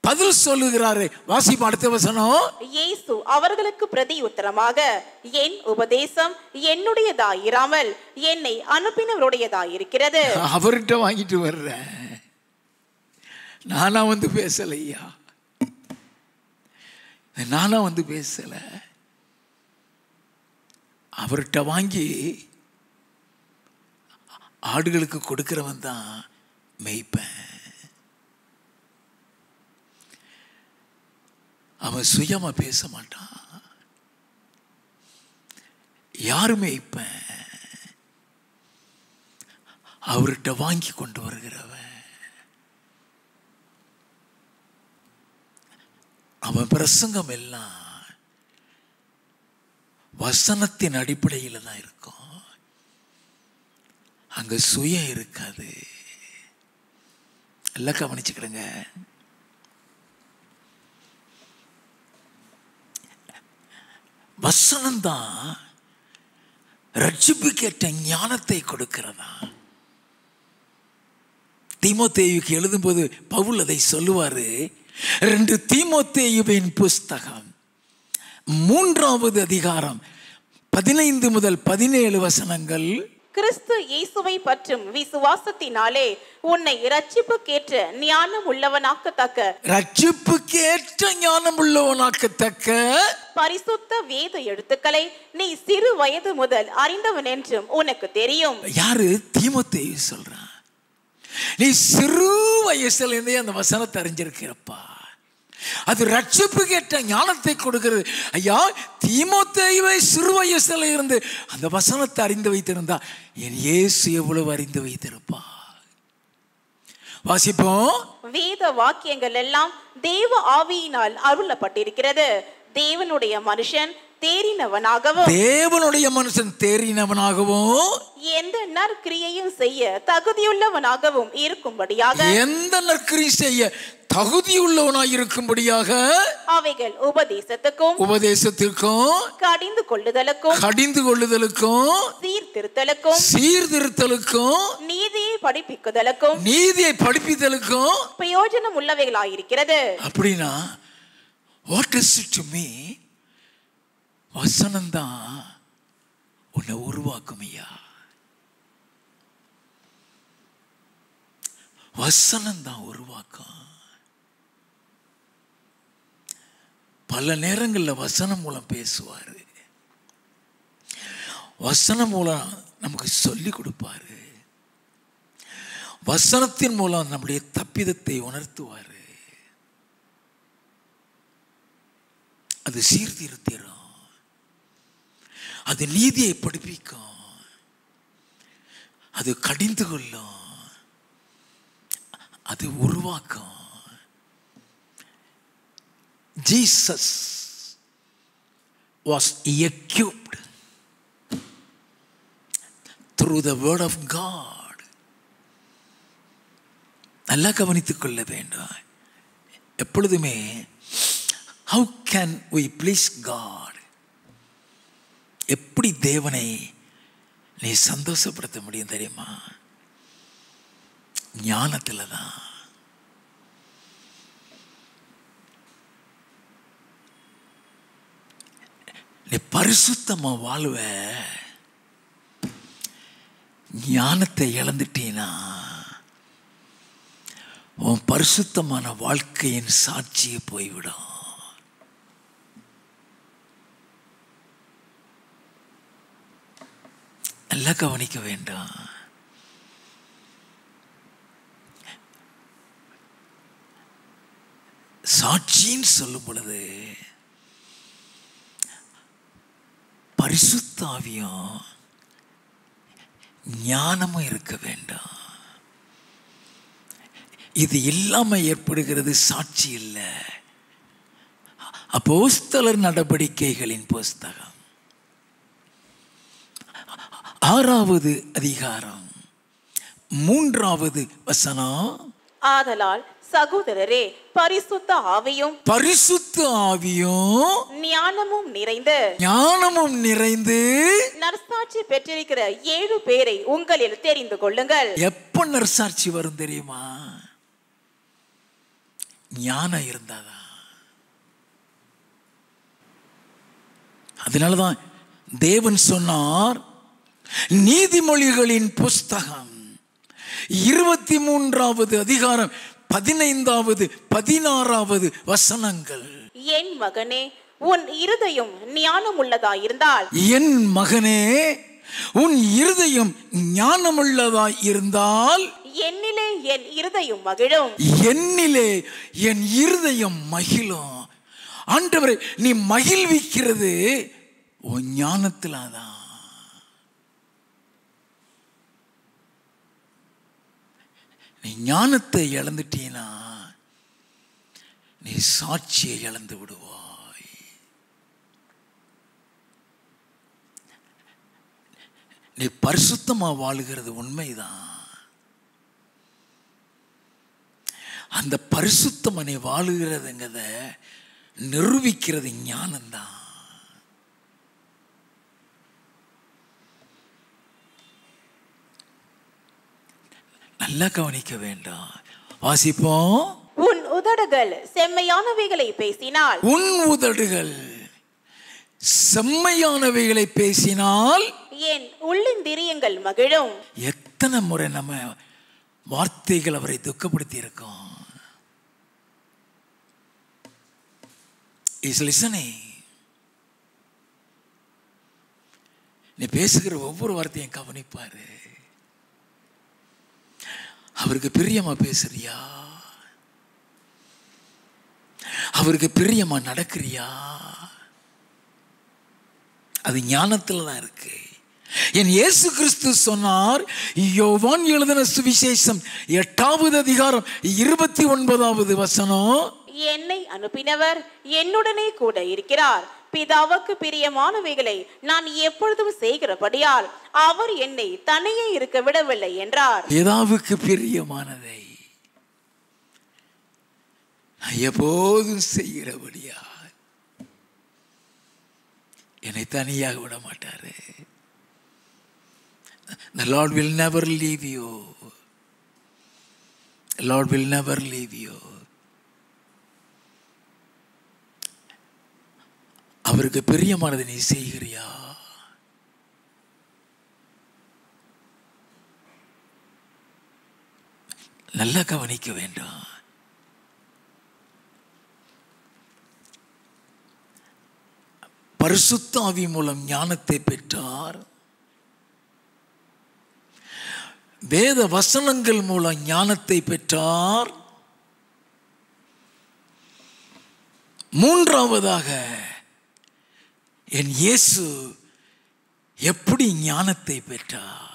பதில் சொல்லுகிறாரு. வாசிப்பு அடுத்த வசனம். இயேசு அவர்களுக்கு பிரதி உத்தரமாக, என் உபதேசம் என்னுடையதாயிராமல் என்னை அனுப்பினவருடையதாயிருக்கிறது. அவர்கிட்ட வாங்கிட்டு வர்ற, நானா வந்து பேசலையா, நானா வந்து பேசல, அவர்கிட்ட வாங்கி ஆடுகளுக்கு கொடுக்கிறவன் தான் மேய்ப்பன். அவன் சுயமா பேச மாட்டான். யாரு மேய்ப்பன்? அவர்கிட்ட வாங்கி கொண்டு வருகிறவன். அவன் பிரசங்கம் எல்லாம் வசனத்தின் அடிப்படையில் தான் இருக்கும். அங்க சுயம் இருக்காது. எல்லாம் கவனிச்சுக்கிடுங்க. வசனம்தான் ரட்சிப்பு கேட்ட ஞானத்தை கொடுக்கிறதா. தீமோத்தேயுக்கு எழுதும்போது பவுல் அதை சொல்லுவார். 2 தீமோத்தேயுவின் புஸ்தகம் 3வது அதிகாரம் 15 முதல் 17 வசனங்கள். கிறிஸ்து இயேசுவை பற்றும் விசுவாசத்தினாலே உன்னை இரட்சிப்புக்கேற்ற ஞானம் உள்ளவனாக்கத்தக்க பரிசுத்த வேத எழுத்துக்களை நீ சிறு வயது முதல் அறிந்தவன் என்றும் உனக்கு தெரியும். யாரு? தீமோத்தேயு சொல்றான். நீ சிறு வயசுல இருந்தே அந்த வசனத்தை அறிஞ்சிருக்கிறப்பா. அது ரட்சிப்பு கேட்ட ஞானத்தை கொடுக்கிறது. ஐயா, தீமோத்தேயுவை சிறு வயசுல இருந்து அந்த வசனத்தை அறிந்து வைத்திருந்தா என் இயேசு எவ்வளவு அறிந்து வைத்திருப்பா. வாசிப்போம். வேத வாக்கியங்கள் எல்லாம் தேவ ஆவியினால் அருளப்பட்டிருக்கிறது. தேவனுடைய மனுஷன் தேறினவனாகவும் எந்த நற்கிரியையும் செய்ய தகுதியுள்ளவனாகவும் இருக்கும்படியாக அவைகள் உபதேசத்திற்கும் கடிந்து கொள்ளுதலுக்கும் சீர்திருத்தலுக்கும் நீதியை படிப்பித்தலுக்கும் பிரயோஜனம் உள்ளவைகளாயிருக்கிறது. அப்படின்னா what is it to me? வசனம்தான் உன்னை உருவாக்கும் ஐயா. வசனம்தான் உருவாக்கும். பல நேரங்களில் வசனம் மூலம் பேசுவார். வசனம் மூலம் நமக்கு சொல்லி கொடுப்பாரு. வசனத்தின் மூலம் நம்முடைய தப்பிதத்தை உணர்த்துவார். அது சீர்திருத்திரும். அது நீதியை படிப்பிக்கும். அது கடிந்து கொள்ளும். அது உருவாக்கும். Jesus was equipped through the word of God. நல்லா கவனித்துக் கொள்ள வேண்டும். எப்பொழுதுமே how can we please God? எப்படி தேவனை நீ சந்தோஷப்படுத்த முடியும் தெரியுமா? ஞானத்துல தான். நீ பரிசுத்தமா வாழ்வ. ஞானத்தை இழந்துட்டீனா உன் பரிசுத்தமான வாழ்க்கையின் சாட்சியை போய்விடும். நல்லா கவனிக்க வேண்டாம். சாட்சின்னு சொல்லும் பொழுது பரிசுத்த ஆவியும் ஞானமும் இருக்க வேண்டாம். இது இல்லாம ஏற்படுகிறது சாட்சி இல்லை. அப்போஸ்தலர் நடவடிக்கைகளின் புஸ்தகம் 6வது அதிகாரம் 3வது வசனம். ஆதலால் சகோதரரே, பரிசுத்த ஆவியும் ஞானமும் நிறைந்து நற்சாட்சி பெற்றிருக்கிற 7 பேரை உங்களில் தெரிந்து கொள்ளுங்கள். எப்ப நற்சாட்சி வரும் தெரியுமா? ஞானம் இருந்தாதான். அதனாலதான் தேவன் சொன்னார், நீதிமொழிகளின் புஸ்தகம் 23வது அதிகாரம் 15வது 16வது வசனங்கள். என் மகனே, உன் இருதயம் ஞானம் உள்ளதாயிருந்தால் என்னிலே என் இருதயம் மகிழும். ஆண்டவரே, நீ மகிழ்விக்கிறது உன் ஞானத்தில்தான். நீ ஞானத்தை இழந்துட்டீனா நீ சாட்சியை இழந்து விடுவாய். நீ பரிசுத்தமா வாழுகிறது உண்மைதான். அந்த பரிசுத்தமா நீ வாழுகிறதுங்கிறத நிரூபிக்கிறது ஞானம்தான். நல்லா கவனிக்க வேண்டும். வாசிப்போம். உன் உதடுகள் செம்மையானவைகளை பேசினால், உன் உதடுகள் செம்மையானவைகளை பேசினால் என் உள்ளிந்திரியங்கள் மகிழும். எத்தனை முறை நம்ம வார்த்தைகள் அவரை துக்கப்படுத்தி இருக்கோம். Is listening. நீ பேசுகிற ஒவ்வொரு வார்த்தையும் கவனிப்பாரு. அவருக்கு பிரியமா பேசுறியா? அவருக்கு பிரியமா நடக்கிறியா? அது ஞானத்துல தான் இருக்கு. என் இயேசு கிறிஸ்து சொன்னார், யோவான் எழுதின சுவிசேஷம் 8வது அதிகாரம் 29வது வசனம், என்னை அனுப்பினவர் என்னுடனே கூட இருக்கிறார். பிதாவுக்கு பிரியமானவைகளை நான் எப்பொழுதும் செய்கிறபடியால் அவர் என்னை தனியே இருக்க விடவில்லை என்றார். பிதாவுக்கு பிரியமானதை எப்போதும் செய்கிறபடியா என்னை தனியாக விட மாட்டாரு. The Lord will never leave you. The Lord will never leave you. அவருக்கு பிரியமானதை நீ செய்கிறியா? நல்லா கவனிக்க வேண்டும். பரிசுத்த ஆவி மூலம் ஞானத்தை பெற்றார். வேத வசனங்கள் மூலம் ஞானத்தை பெற்றார். மூன்றாவதாக என் இயேசு எப்படி ஞானத்தை பெற்றார்?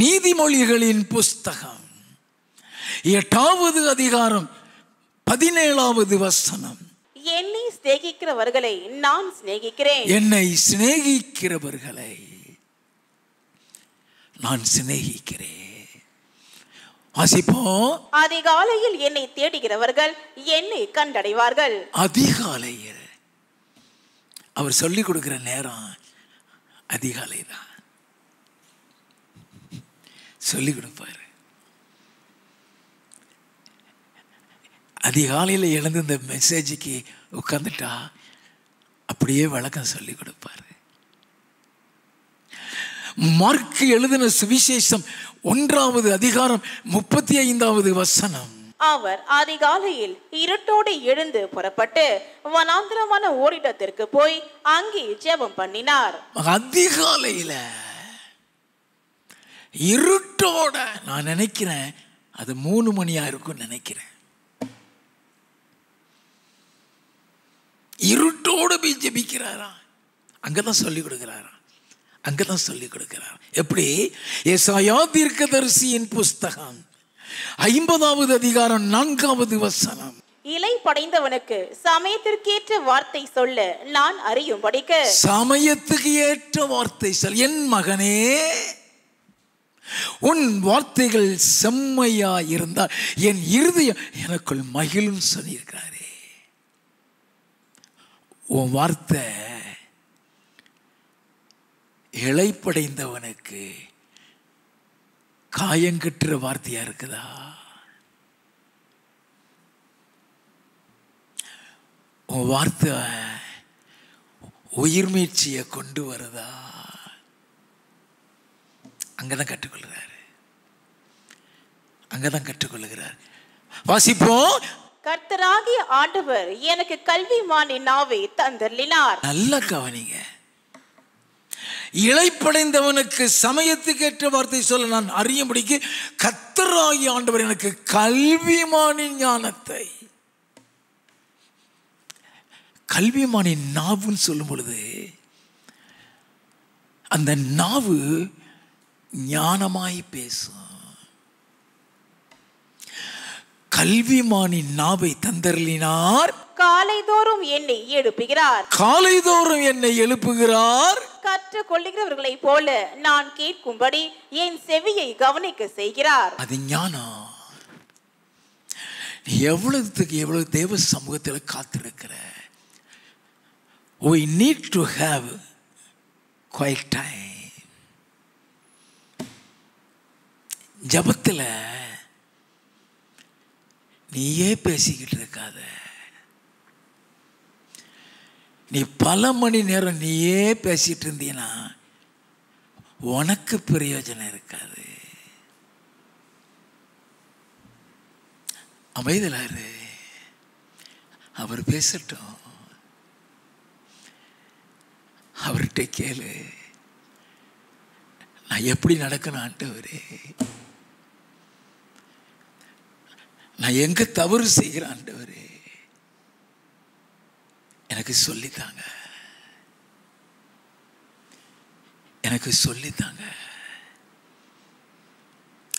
நீதிமொழிகளின் புஸ்தகம் 8வது அதிகாரம் 17வது வசனம், என்னை சிநேகிக்கிறவர்களை நான் சிநேகிக்கிறேன். என்னை சிநேகிக்கிறவர்களை நான் சிநேகிக்கிறேன். வாசிப்போம். அதிகாலையில் என்னை தேடுகிறவர்கள் என்னை கண்டடைவார்கள். அதிகாலையில் அவர் சொல்லிக் கொடுக்கிற நேரம் அதிகாலை தான். சொல்லிக் கொடுப்பாரு. அதிகாலையில் எழுந்து இந்த மெசேஜுக்கு உட்கார்ந்துட்டா அப்படியே விளக்கம் சொல்லிக் கொடுப்பாரு. மார்க் எழுதின சுவிசேஷம் 1வது அதிகாரம் 35வது வசனம், அவர் அதிகாலையில் இருட்டோடு எழுந்து புறப்பட்டு வனாந்திரமான ஓரிடத்திற்கு போய் அங்கே ஜெபம் பண்ணினார். அதிகாலையில இருட்டோட, நான் நினைக்கிறேன் அது 3 மணியா இருக்கும் நினைக்கிறேன். இருட்டோடு போய் ஜெபிக்கிறாரா? அங்கதான் சொல்லிக் கொடுக்கிறாரா? அங்கதான் சொல்லிக் கொடுக்கிறார். எப்படி? ஏசாயா தீர்க்கதரிசியின் புஸ்தகம் 50வது அதிகாரம் 4வது வசனம், இலை படைந்தவனுக்கு சமயத்திற்கேற்ற வார்த்தை சொல்ல நான் அறியும்படிக்கு. சமயத்துக்கு ஏற்ற வார்த்தை சொல். என் மகனே, உன் வார்த்தைகள் செம்மையா இருந்தால் என் இருதயம் எனக்குள் மகிழும் சொல்லியிருக்கிறாரே. உன் வார்த்தை இளைப்படைந்தவனுக்கு காயங்கட்டுற வார்த்தையா இருக்குதா? உன் வார்த்தை உயிர்மீட்சியை கொண்டு வருதா? அங்கதான் கற்றுக்கொள்கிறாரு. அங்கதான் கற்றுக்கொள்கிறார். வாசிப்போம். கர்த்தராகிய ஆண்டவர் எனக்கு கல்விமானின் நாவை தந்தருளினார். நல்ல கவனிங்க. இளைப்படைந்தவனுக்கு சமயத்துக்கு ஏற்ற வார்த்தை சொல்ல நான் அறியும்படிக்கு கர்த்தராகிய ஆண்டவர் எனக்கு கல்விமானின் ஞானத்தை. கல்விமானின் நாவுன்னு சொல்லும் பொழுது அந்த நாவு ஞானமாய் பேசும். கல்விமானின் நாவை தந்தருளினார். காலைதோறும் என்னை எழுப்புகிறார். காலைதோறும் என்னை எழுப்புகிறார். கற்றுக் கொள்ளுகிறவர்களை போல நான் கேட்கும்படி என் செவியை கவனிக்க செய்கிறார். அது ஞானம். எவ்வளவுக்கு எவ்வளவு தேவ சமூகத்தில் காத்திருக்கிற. We need to have quiet time. ஜபத்தில் நீயே பேசிக்கிட்டு இருக்காத. நீ பல மணி நேரம் நீயே பேசிட்டு இருந்தீன்னா உனக்கு பிரயோஜனம் இருக்காது. அமைதலாரு, அவர் பேசட்டும், அவர்கிட்ட கேளு. நான் எப்படி நடக்கணும் ஆண்டவரே, நான் எங்க தவறு செய்கிறேன் ஆண்டவரே, எனக்கு சொல்லித்தாங்க, எனக்கு சொல்லித்தாங்க.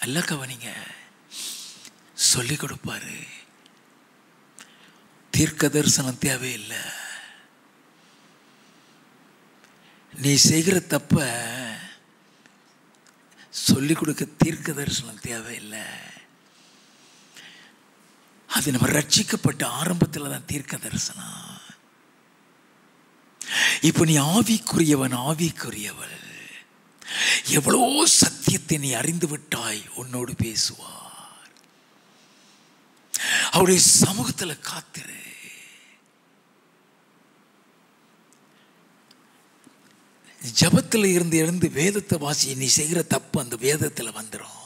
நல்லா கவனிங்க, சொல்லி கொடுப்பாரு. தீர்க்க தரிசனம் தேவையில்லை. நீ செய்கிற தப்ப சொல்லி கொடுக்க தீர்க்க தரிசனம் தேவையில்லை. அது நம்ம ரட்சிக்கப்பட்ட ஆரம்பத்தில் தான் தீர்க்க தரிசனம். இப்போ நீ ஆவிக்குரியவன், ஆவிக்குரியவள், எவ்வளோ சத்தியத்தை நீ அறிந்து விட்டாய். உன்னோடு பேசுவார். அவருடைய சமூகத்தில் காத்திரு. ஜபத்தில் இருந்து எழுந்து வேதத்தை வாசி. நீ செய்கிற தப்பு அந்த வேதத்தில் வந்துடும்.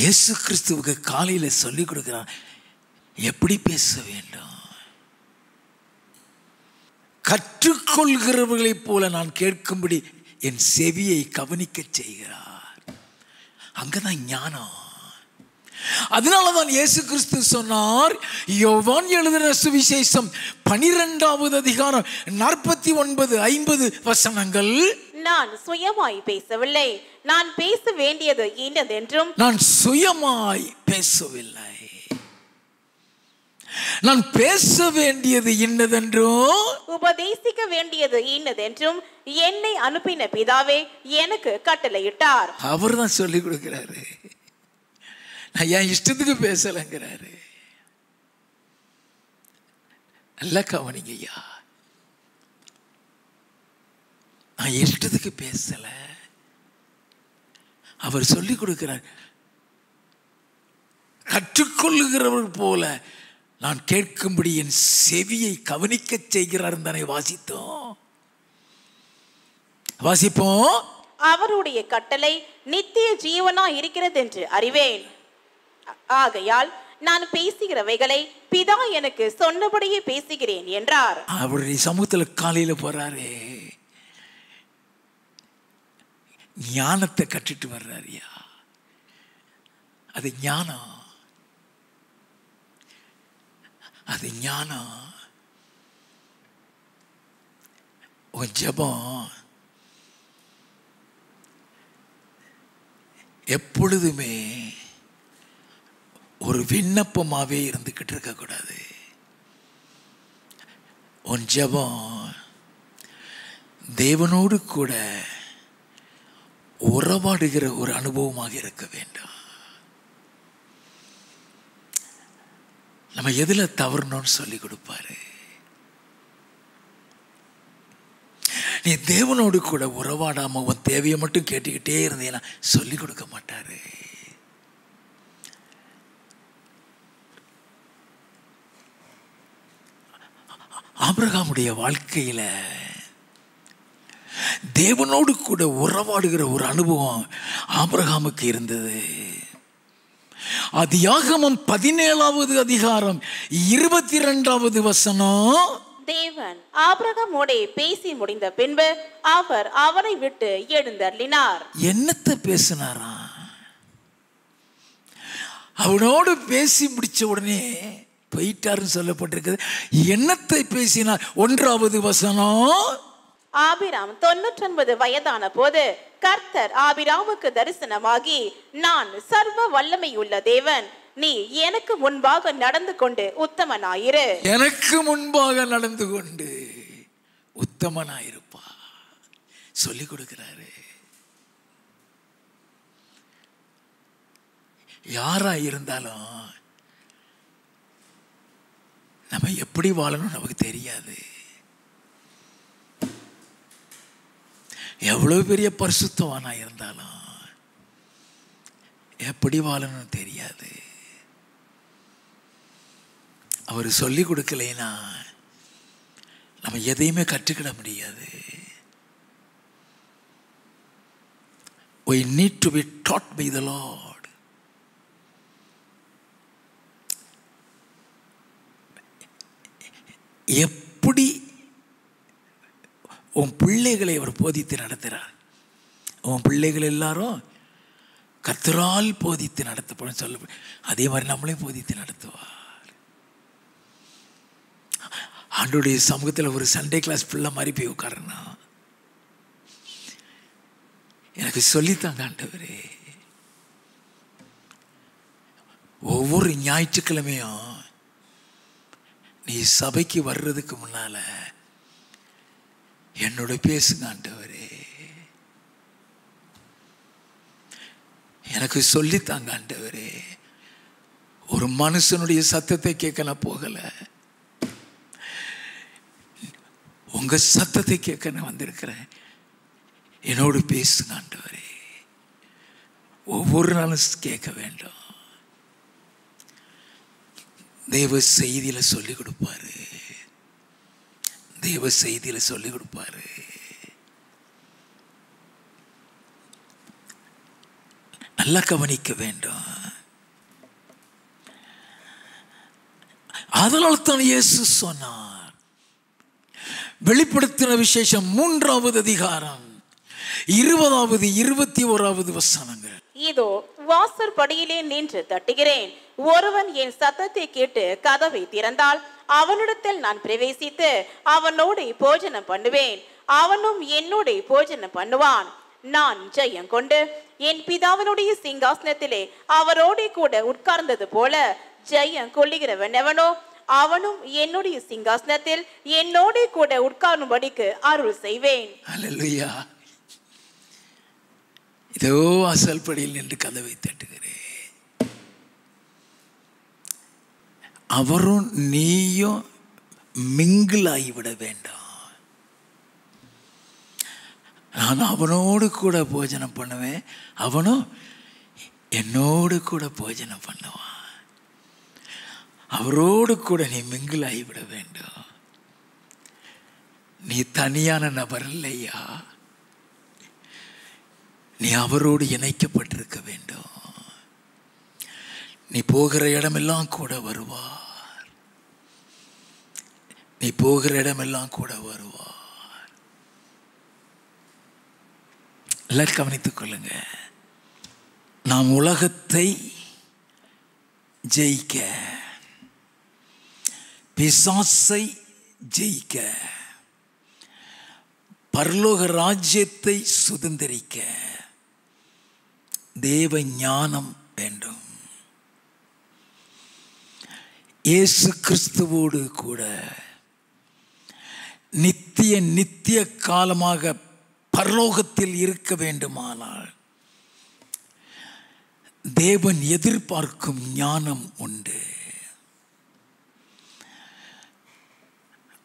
இயேசு கிறிஸ்துவுக்கு காலையில் சொல்லிக் கொடுக்கிறான் எப்படி பேச வேண்டும். கற்றுக்கொள்கிறவர்களைப் போல நான் கேட்கும்படி என் செவியை கவனிக்க செய்கிறார். அங்கதான் ஞானம். அதனாலதான் இயேசு கிறிஸ்து சொன்னார், யோவான் எழுதின சுவிசேஷம் 12வது அதிகாரம் 49-50 வசனங்கள், நான் சுயமாய் பேசவில்லை, நான் பேச வேண்டியது இன்னதென்றும், நான் சுயமாய் பேசவில்லை, நான் பேச வேண்டியது இன்னதென்றும், உபதேசிக்க வேண்டியது இன்னதென்றும் என்னை அனுப்பின பிதாவே எனக்கு கட்டளையிட்டார். அவர் தான் சொல்லி கொடுக்கிறாரு. நான் என் இஷ்டத்துக்கு பேசலைங்கிறாரு. நல்லா கவனிங்க ஐயா, நான் இஷ்டத்துக்கு பேசல. அவர் சொல்லி கொடுக்கிறார். கற்றுக்கொள்ளுகிறவர் போல நான் கேட்கும்படி என் செவியை கவனிக்க செய்கிறார் தானே வாசித்தோம். வாசிப்போம். அவருடைய கட்டளை நித்திய ஜீவனா இருக்கிறது என்று அறிவேன். ஆகையால் நான் பேசுகிறவைகளை பிதா எனக்கு சொன்னபடியே பேசுகிறேன் என்றார். அவருடைய சமூகத்தில் காலையில் போறாரு, ஞானத்தை கற்றுட்டு வர்றாருயா. அது ஞானம், அது ஞானம். உன் ஜெபம் எப்பொழுதுமே ஒரு விண்ணப்பமாவே இருந்துகிட்டு இருக்கக்கூடாது. உன் ஜெபம் தேவனோடு கூட உறவாடுகிற ஒரு அனுபவமாக இருக்க வேண்டும். நம்ம எதுல தவறணும்னு சொல்லி கொடுப்பாரு. நீ தேவனோடு கூட உறவாடாம உன் தேவையை மட்டும் கேட்டுக்கிட்டே இருந்தீங்கன்னா சொல்லி கொடுக்க மாட்டாரு. ஆபிரகாமுடைய வாழ்க்கையில தேவனோடு கூட உறவாடுகிற ஒரு அனுபவம் ஆபிரகாமுக்கு இருந்தது. ஆதியாகமம் 17வது அதிகாரம் 22வது வசனம், தேவன் ஆபிரகாமோடே பேசி முடிந்த பின்பு அவர் அவரை விட்டு எழுந்தருளினார். என்னத்தை பேசினாரா? அவனோடு பேசி முடிச்ச உடனே போயிட்டாருன்னு சொல்லப்பட்டிருக்குது. என்னத்தை பேசினார்? 1வது வசனம், ஆபிராம் 99 வயதான போது கர்த்தர் ஆபிராமுக்கு தரிசனமாகி, நான் சர்வ வல்லமையுள்ள தேவன், நீ எனக்கு முன்பாக நடந்து கொண்டு உத்தமனாயிரு. எனக்கு முன்பாக நடந்து கொண்டு உத்தமனாயிருப்பா சொல்லி கொடுக்கிறாரு. யாரா இருந்தாலும் நம்ம எப்படி வாழணும் நமக்கு தெரியாது. எவ்வளவு பெரிய பரிசுத்தவானா இருந்தாலும் எப்படி வாழணும் தெரியாது. அவர் சொல்லி கொடுக்கலைன்னா நம்ம எதையுமே கற்றுக்கிட முடியாது. We need to be taught by the Lord. எப்படி உன் பிள்ளைகளை அவர் போதித்து நடத்துகிறார். உன் பிள்ளைகள் எல்லாரும் கர்த்தரால் போதித்து நடத்தப்படும் சொல்ல, அதே மாதிரி நம்மளையும் போதித்து நடத்துவார். ஆண்டவருடைய சமூகத்தில் ஒரு சண்டே கிளாஸ் பிள்ளை மாதிரி போய் உட்காரனா, எனக்கு சொல்லித்தாங்க ஆண்டவரே. ஒவ்வொரு ஞாயிற்றுக்கிழமையும் நீ சபைக்கு வர்றதுக்கு முன்னால என்னோட பேசுங்க ஆண்டவரே, எனக்கு சொல்லித்தாங்க ஆண்டவரே. ஒரு மனுஷனுடைய சத்தத்தை கேட்க நான் போகல, உங்க சத்தத்தை கேட்க நான் வந்திருக்கிறேன். என்னோடு பேசுங்க ஆண்டவரே. ஒவ்வொரு நாளும் கேட்க வேண்டும். தேவ செய்தியில சொல்லிக் கொடுப்பாரு, தேவ செய்தியில சொல்லிக் கொடுப்பாரு. நல்லா கவனிக்க வேண்டும். அதனால தான் இயேசு சொன்னார், வெளிப்படுத்தின விசேஷம் 3வது அதிகாரம் 20வது 21வது வசனங்கள். இதோ வாசற் படியிலே நின்று தட்டுகிறேன். ஒருவன் என் சத்தத்தை கேட்டு கதவை திறந்தால் அவனிடத்தில் நான் பிரவேசித்து அவனோடு போஜனம் பண்ணுவேன், அவனும் என்னோட போஜனம் பண்ணுவான். நான் ஜெயம் கொண்டு என் பிதாவினுடைய சிங்காசனத்திலே அவரோடு கூட உட்கார்ந்தது போல ஜெயம் கொள்ளுகிறவன் எவனோ அவனும் என்னுடைய சிங்காசனத்தில் என்னோட கூட உட்காரும்படிக்கு அருள் செய்வேன். அல்லேலூயா. இதோ வாசல் படியில் நின்று கதவை தட்டுகிறேன். அவரும் நீயும் மிங்கிள் ஆகிவிட வேண்டாம். நான் அவனோடு கூட போஜனம் பண்ணுவேன், அவனும் என்னோடு கூட போஜனம் பண்ணுவான். அவரோடு கூட நீ மிங்கிள் ஆகிவிட வேண்டும். நீ தனியான நபர் இல்லையா, நீ அவரோடு இணைக்கப்பட்டிருக்க வேண்டும். நீ போகிற இடமெல்லாம் கூட வருவார், நீ போகிற இடமெல்லாம் கூட வருவார். எல்லாரும் கவனித்துக் கொள்ளுங்க. நாம் உலகத்தை ஜெயிக்க, பிசாசை ஜெயிக்க, பரலோக ராஜ்யத்தை சுதந்திரிக்க தேவ ஞானம் வேண்டும். இயேசு கிறிஸ்துவோடு கூட நித்திய காலமாக பரலோகத்தில் இருக்க வேண்டுமானால் தேவன் எதிர்பார்க்கும் ஞானம் உண்டு.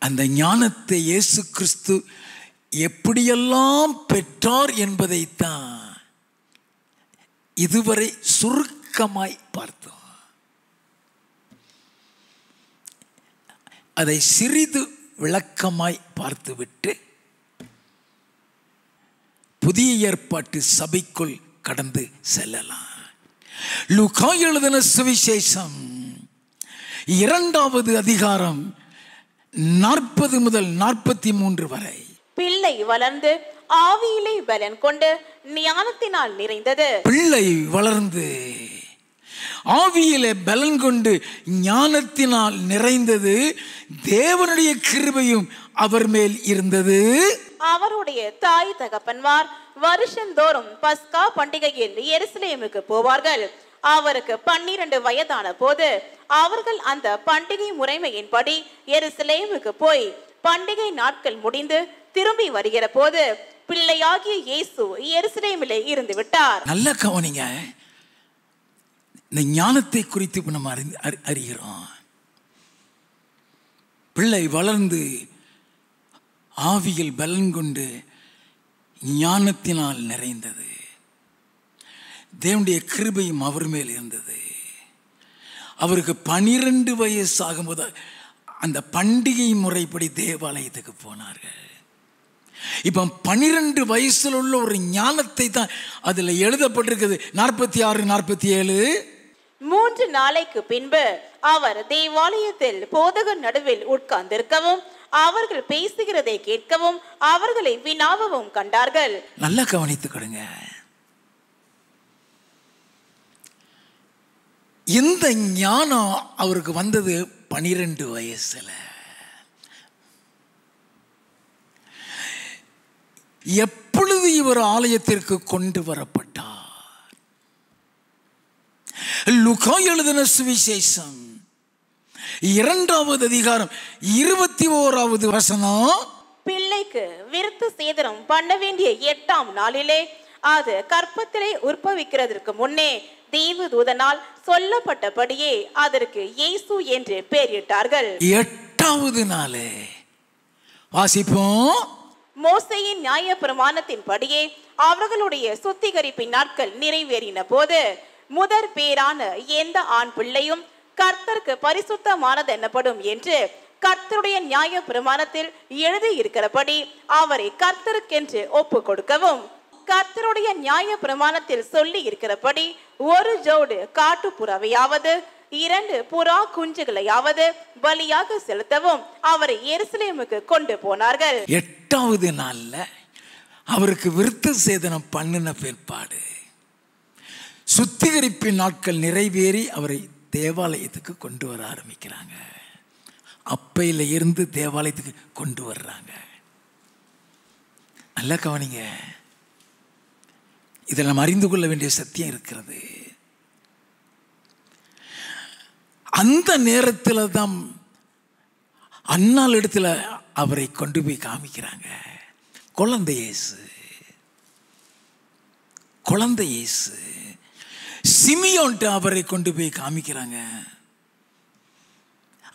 அந்த ஞானத்தை இயேசு கிறிஸ்து எப்படியெல்லாம் பெற்றார் என்பதைத்தான் இதுவரை சுருக்கமாய் பார்த்தோம். அதை சிறிது விளக்கமாய் பார்த்துவிட்டு புதிய ஏற்பாட்டு சபைக்குள் கடந்து செல்லலாம். லூக்கா எழுதின சுவிசேஷம் 2வது அதிகாரம் 40 முதல் 43 வரை. பிள்ளை வளர்ந்து ஆவியிலே பலன் கொண்டு ஞானத்தினால் நிறைந்தது. பிள்ளை வளர்ந்து ஆவியிலே பலன் கொண்டு ஞானத்தினால் நிறைந்தது, தேவனுடைய கிருபையும் அவர் மேல் இருந்தது. அவருடைய தாய் தகப்பன்மார் வருஷந்தோறும் பஸ்கா பண்டிகையில் எருசலேமுக்கு போவார்கள். அவருக்கு 12 வயதான போது அவர்கள் அந்த பண்டிகை முறைமையின்படி எருசலேமுக்கு போய் பண்டிகை நாட்கள் முடிந்து திரும்பி வருகிற போது பிள்ளையாகிய இயேசு எருசலேமிலே இருந்து விட்டார். நல்ல கவனிங்க. இந்த ஞானத்தை குறித்து நம்ம அறிகிறோம். பிள்ளை வளர்ந்து ஆவியில் பலன் கொண்டு ஞானத்தினால் நிறைந்தது. தேவனுடைய கிருபையும் அவர் மேல் இருந்தது. அவருக்கு 12 வயசு ஆகும்போது அந்த பண்டிகை முறைப்படி தேவாலயத்துக்கு போனார்கள். இப்போ 12 வயசுல உள்ள ஒரு ஞானத்தை தான் அதில் எழுதப்பட்டிருக்குது. 46, 47. 3 நாளைக்கு பின்பு அவர் தேவாலயத்தில் போதகர் நடுவில் உட்கார்ந்திருக்கவும் அவர்கள் பேசுகிறதை கேட்கவும் அவர்களை வினாவவும் கண்டார்கள். நல்லா கவனித்துக்கிடுங்க. இந்த ஞானம் அவருக்கு வந்தது 12 வயசுல. எப்பொழுது இவர் ஆலயத்திற்கு கொண்டு வரப்பட்டார்? லூக்கா எழுதின சுவிசேஷம் 2வது அதிகாரம் 21வது வசனம். பிள்ளைக்கு விருத்த சேதனம் பண்ண வேண்டிய 8ஆம் நாளிலே அது கற்பத்திலே உற்பவிக்கிறதற்கு முன்னே தேவதூதனால் சொல்லப்பட்டபடியே அதற்கு இயேசு என்று பெயரிட்டார்கள். 8வது நாள் வாசிப்போம். மோசேயின் நியாய பிரமாணத்தின்படியே அவர்களுடைய சுத்திகரிப்பின் நாட்கள் நிறைவேறின போது முதற் பேரான எந்த ஆண் பிள்ளையும் கர்த்தருக்கு பரிசுத்தமானது என்னப்படும் என்று கர்த்தருடைய நியாய பிரமாணத்தில் எழுதி இருக்கிறபடி அவரை கர்த்தருக்கென்று ஒப்பு கொடுக்கவும் கர்த்தருடைய நியாய பிரமாணத்தில் சொல்லி இருக்கிறபடி ஒரு ஜோடு காட்டு புறாவையாவது 2 புறா குஞ்சுகளையாவது பலியாக செலுத்தவும் அவரை எருசலேமுக்கு கொண்டு போனார்கள். 8வது நாள்ல அவருக்கு விருத்த சேதனம் பண்ணின பிற்பாடு சுத்திகரிப்பின் நாட்கள் நிறைவேறி அவரை தேவாலயத்துக்கு கொண்டு வர ஆரம்பிக்கிறாங்க. அப்பையில இருந்து தேவாலயத்துக்கு கொண்டு வர்றாங்க. நல்லா கவனிங்க. இதில் நாம் அறிந்து கொள்ள வேண்டிய சத்தியம் இருக்கிறது. அந்த நேரத்தில் தான் அன்னாள் இடத்துல அவரை கொண்டு போய் காமிக்கிறாங்க. குழந்தை இயேசு சிமியோன்ட்டு அவரை கொண்டு போய் காமிக்கிறாங்க.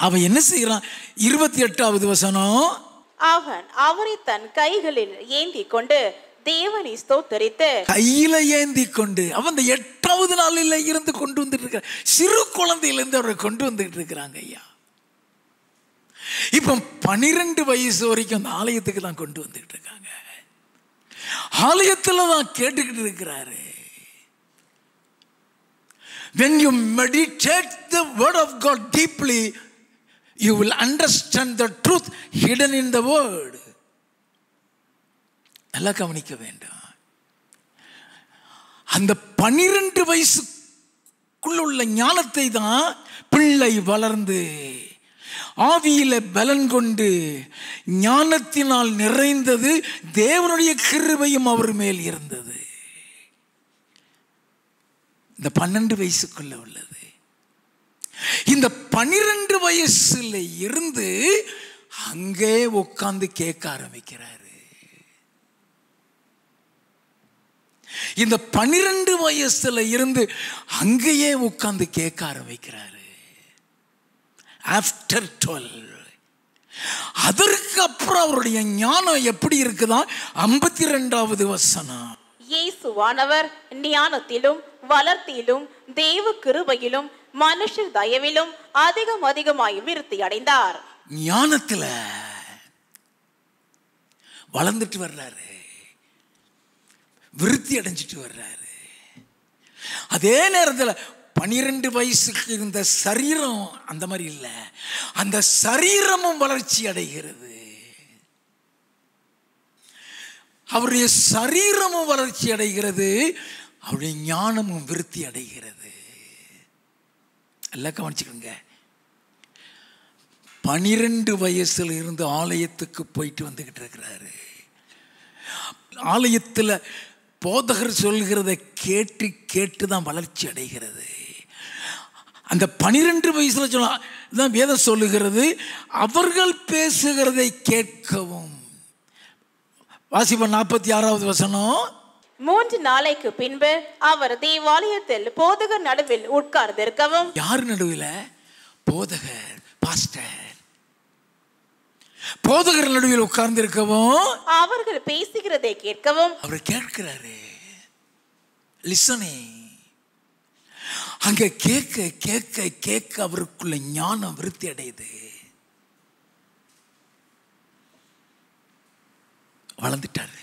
அவன் என்ன செய்யறான்? 28வது வசனம். அவன் அவரை தன் கைகளில் ஏந்தி கொண்டு தேவனை ஸ்தோத்தரித்து கையில ஏந்தி கொண்டு அவன் 8வது நாளில் இருந்து கொண்டு வந்துட்டு இருக்க சிறு குழந்தையிலிருந்து அவரை கொண்டு வந்துட்டு இருக்கிறாங்க. ஐயா, இப்ப 12 வயசு வரைக்கும் அந்த ஆலயத்துக்கு தான் கொண்டு வந்துட்டு இருக்காங்க. ஆலயத்துல தான் கேட்டுக்கிட்டு இருக்கிறாரு. When you meditate the word of God deeply, you will understand the truth hidden in the word. நல்லா கவனிக்க வேண்டும். அந்த 12 வயசுக்குள்ள உள்ள ஞானத்தை தான் பிள்ளை வளர்ந்து ஆவியில பலன் கொண்டு ஞானத்தினால் நிறைந்தது. தேவனுடைய கிருபையும் அவர் மேல் இருந்தது. இந்த 12 வயசுக்குள்ள உள்ளது. இந்த 12 வயசுல இருந்து அங்கே உட்கார்ந்து கேட்க ஆரம்பிக்கிறாரு. இந்த 12 வயசுல இருந்து அங்கேயே உட்கார்ந்து கேட்க ஆரம்பிக்கிறாரு. ஆஃப்டர் 12 அதற்கு அப்புறம் அவருடைய ஞானம் எப்படி இருக்குதா? 52வது வசனம். இயேசுவானவர் ஞானத்திலும் வளர்த்தியிலும் தேவ கிருபையிலும் மனுஷர் தயவிலும் அதிகமாய் விருத்தி அடைந்தார். ஞானத்துல வளர்ந்துட்டு வர்றாரு, விருத்தி அடைஞ்சிட்டு வர்றாரு. அதே நேரத்தில் 12 வயசுக்கு இருந்த சரீரம் அந்த மாதிரி இல்லை, அந்த சரீரமும் வளர்ச்சி அடைகிறது. அவருடைய சரீரமும் வளர்ச்சி அடைகிறது, அவருடைய ஞானமும் விருத்தி அடைகிறது. எல்லாம் கவனிச்சுக்கோங்க. 12 வயசுல இருந்து ஆலயத்துக்கு போயிட்டு வந்துகிட்டு இருக்கிறாரு. ஆலயத்தில் போதகர் சொல்கிறத கேட்டு கேட்டு தான் வளர்ச்சி அடைகிறது. அந்த 12 வயசுல சொன்னா வேதம் சொல்லுகிறது, அவர்கள் பேசுகிறதை கேட்கவும். வாசிப்போம் 46வது வசனம். 3 நாளைக்கு பின்பு அவர் தேவாலயத்தில் போதகர் நடுவில் உட்கார்ந்திருக்கவும். யார் நடுவில்? போதகர், பாஸ்டர். போதகர் நடுவில் உட்கார்ந்து இருக்கவும், அவர்கள் பேசுகிறதை கேட்கவும் அவர் கேட்கிறாரு. லிசனிங். அங்க கேட்க கேட்க கேட்க அவருக்குள்ள ஞானம் விருத்தி அடையுது, வளர்ந்துட்டாரு.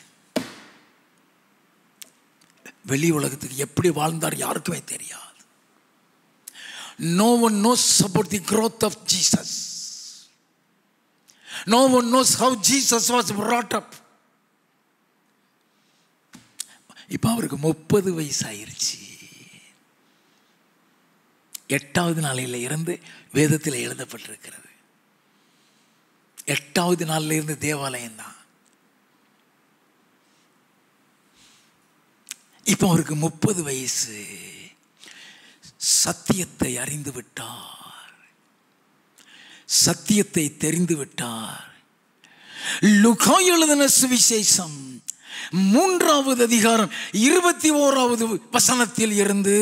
வெளி உலகத்துக்கு எப்படி வாழ்ந்தார் யாருக்குமே தெரியாது. No one knows about the growth of Jesus. No one knows how Jesus was brought up. இப்ப அவருக்கு 30 வயசு ஆயிருச்சு. 8வது நாளில் இருந்து வேதத்தில் எழுதப்பட்டிருக்கிறது. 8வது நாளில் இருந்து தேவாலயம் தான். இப்ப அவருக்கு 30 வயசு. சத்தியத்தை அறிந்து விட்டார், சத்தியத்தை தெரிந்து விட்டார். லூக்கா எழுதின சுவிசேஷம் 3வது அதிகாரம் 21வது வசனத்தில் இருந்து,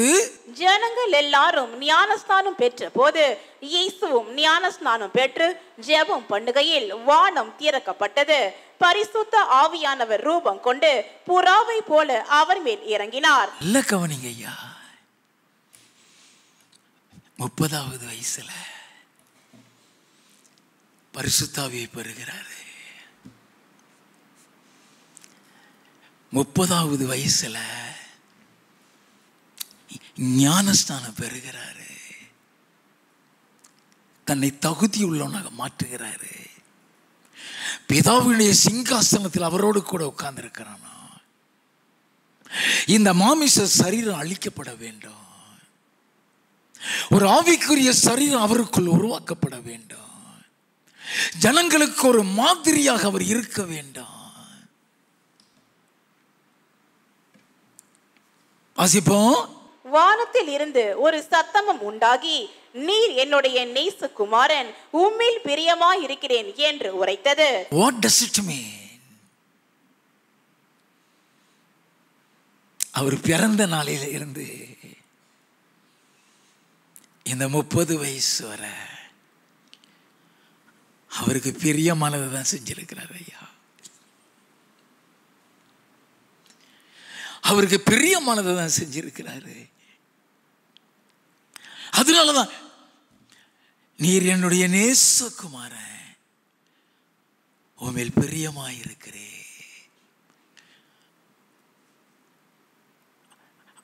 ஜனங்கள் எல்லாரும் ஞானஸ்நானம் பெற்ற போது இயேசுவும் ஞானஸ்நானம் பெற்று ஜெபம் பண்ணுகையில் வானம் திறக்கப்பட்டது. பரிசுத்த ஆவியானவர் ரூபம் கொண்டு புறாவை போல அவர் மேல் இறங்கினார். இல்ல கவனிங்க ஐயா, 30வது வயசுல பரிசுத்தாவியை பெறுகிறாரு. 30வது வயசுல ஞானஸ்நானம் பெறுகிறாரு. தன்னை தகுதியுள்ளவனாக மாற்றுகிறாரு. பிதாவுடைய சிங்காசனத்தில் அவரோடு கூட உட்கார்ந்து இருக்கிறானா. இந்த மாமிச சரீரம் அழிக்கப்பட வேண்டும், ஒரு ஆவிக்குரிய சரீரம் அவருக்குள் உருவாக்கப்பட வேண்டும். ஜனங்களுக்கு ஒரு மாதிரியாக அவர் இருக்க வேண்டும். வாசிப்போம். வானத்தில் இருந்து ஒரு சத்தமும் உண்டாகி, நீர் என்னுடைய நேசகுமாரன், உம்மில் பிரியமாய் இருக்கிறேன் என்று உரைத்தது. What does it mean? அவர் பிறந்த நாளில இருந்து இந்த 30 வயசு வரை அவருக்கு பிரியமானதை தான் செஞ்சிருக்கிறார் ஐயா. அவருக்கு பிரியமானதை தான் செஞ்சிருக்கிறாரு. அதனாலதான் நீர் என்னுடைய நேசகுமாரன், உமேல் பிரியமாயிருக்கிறே.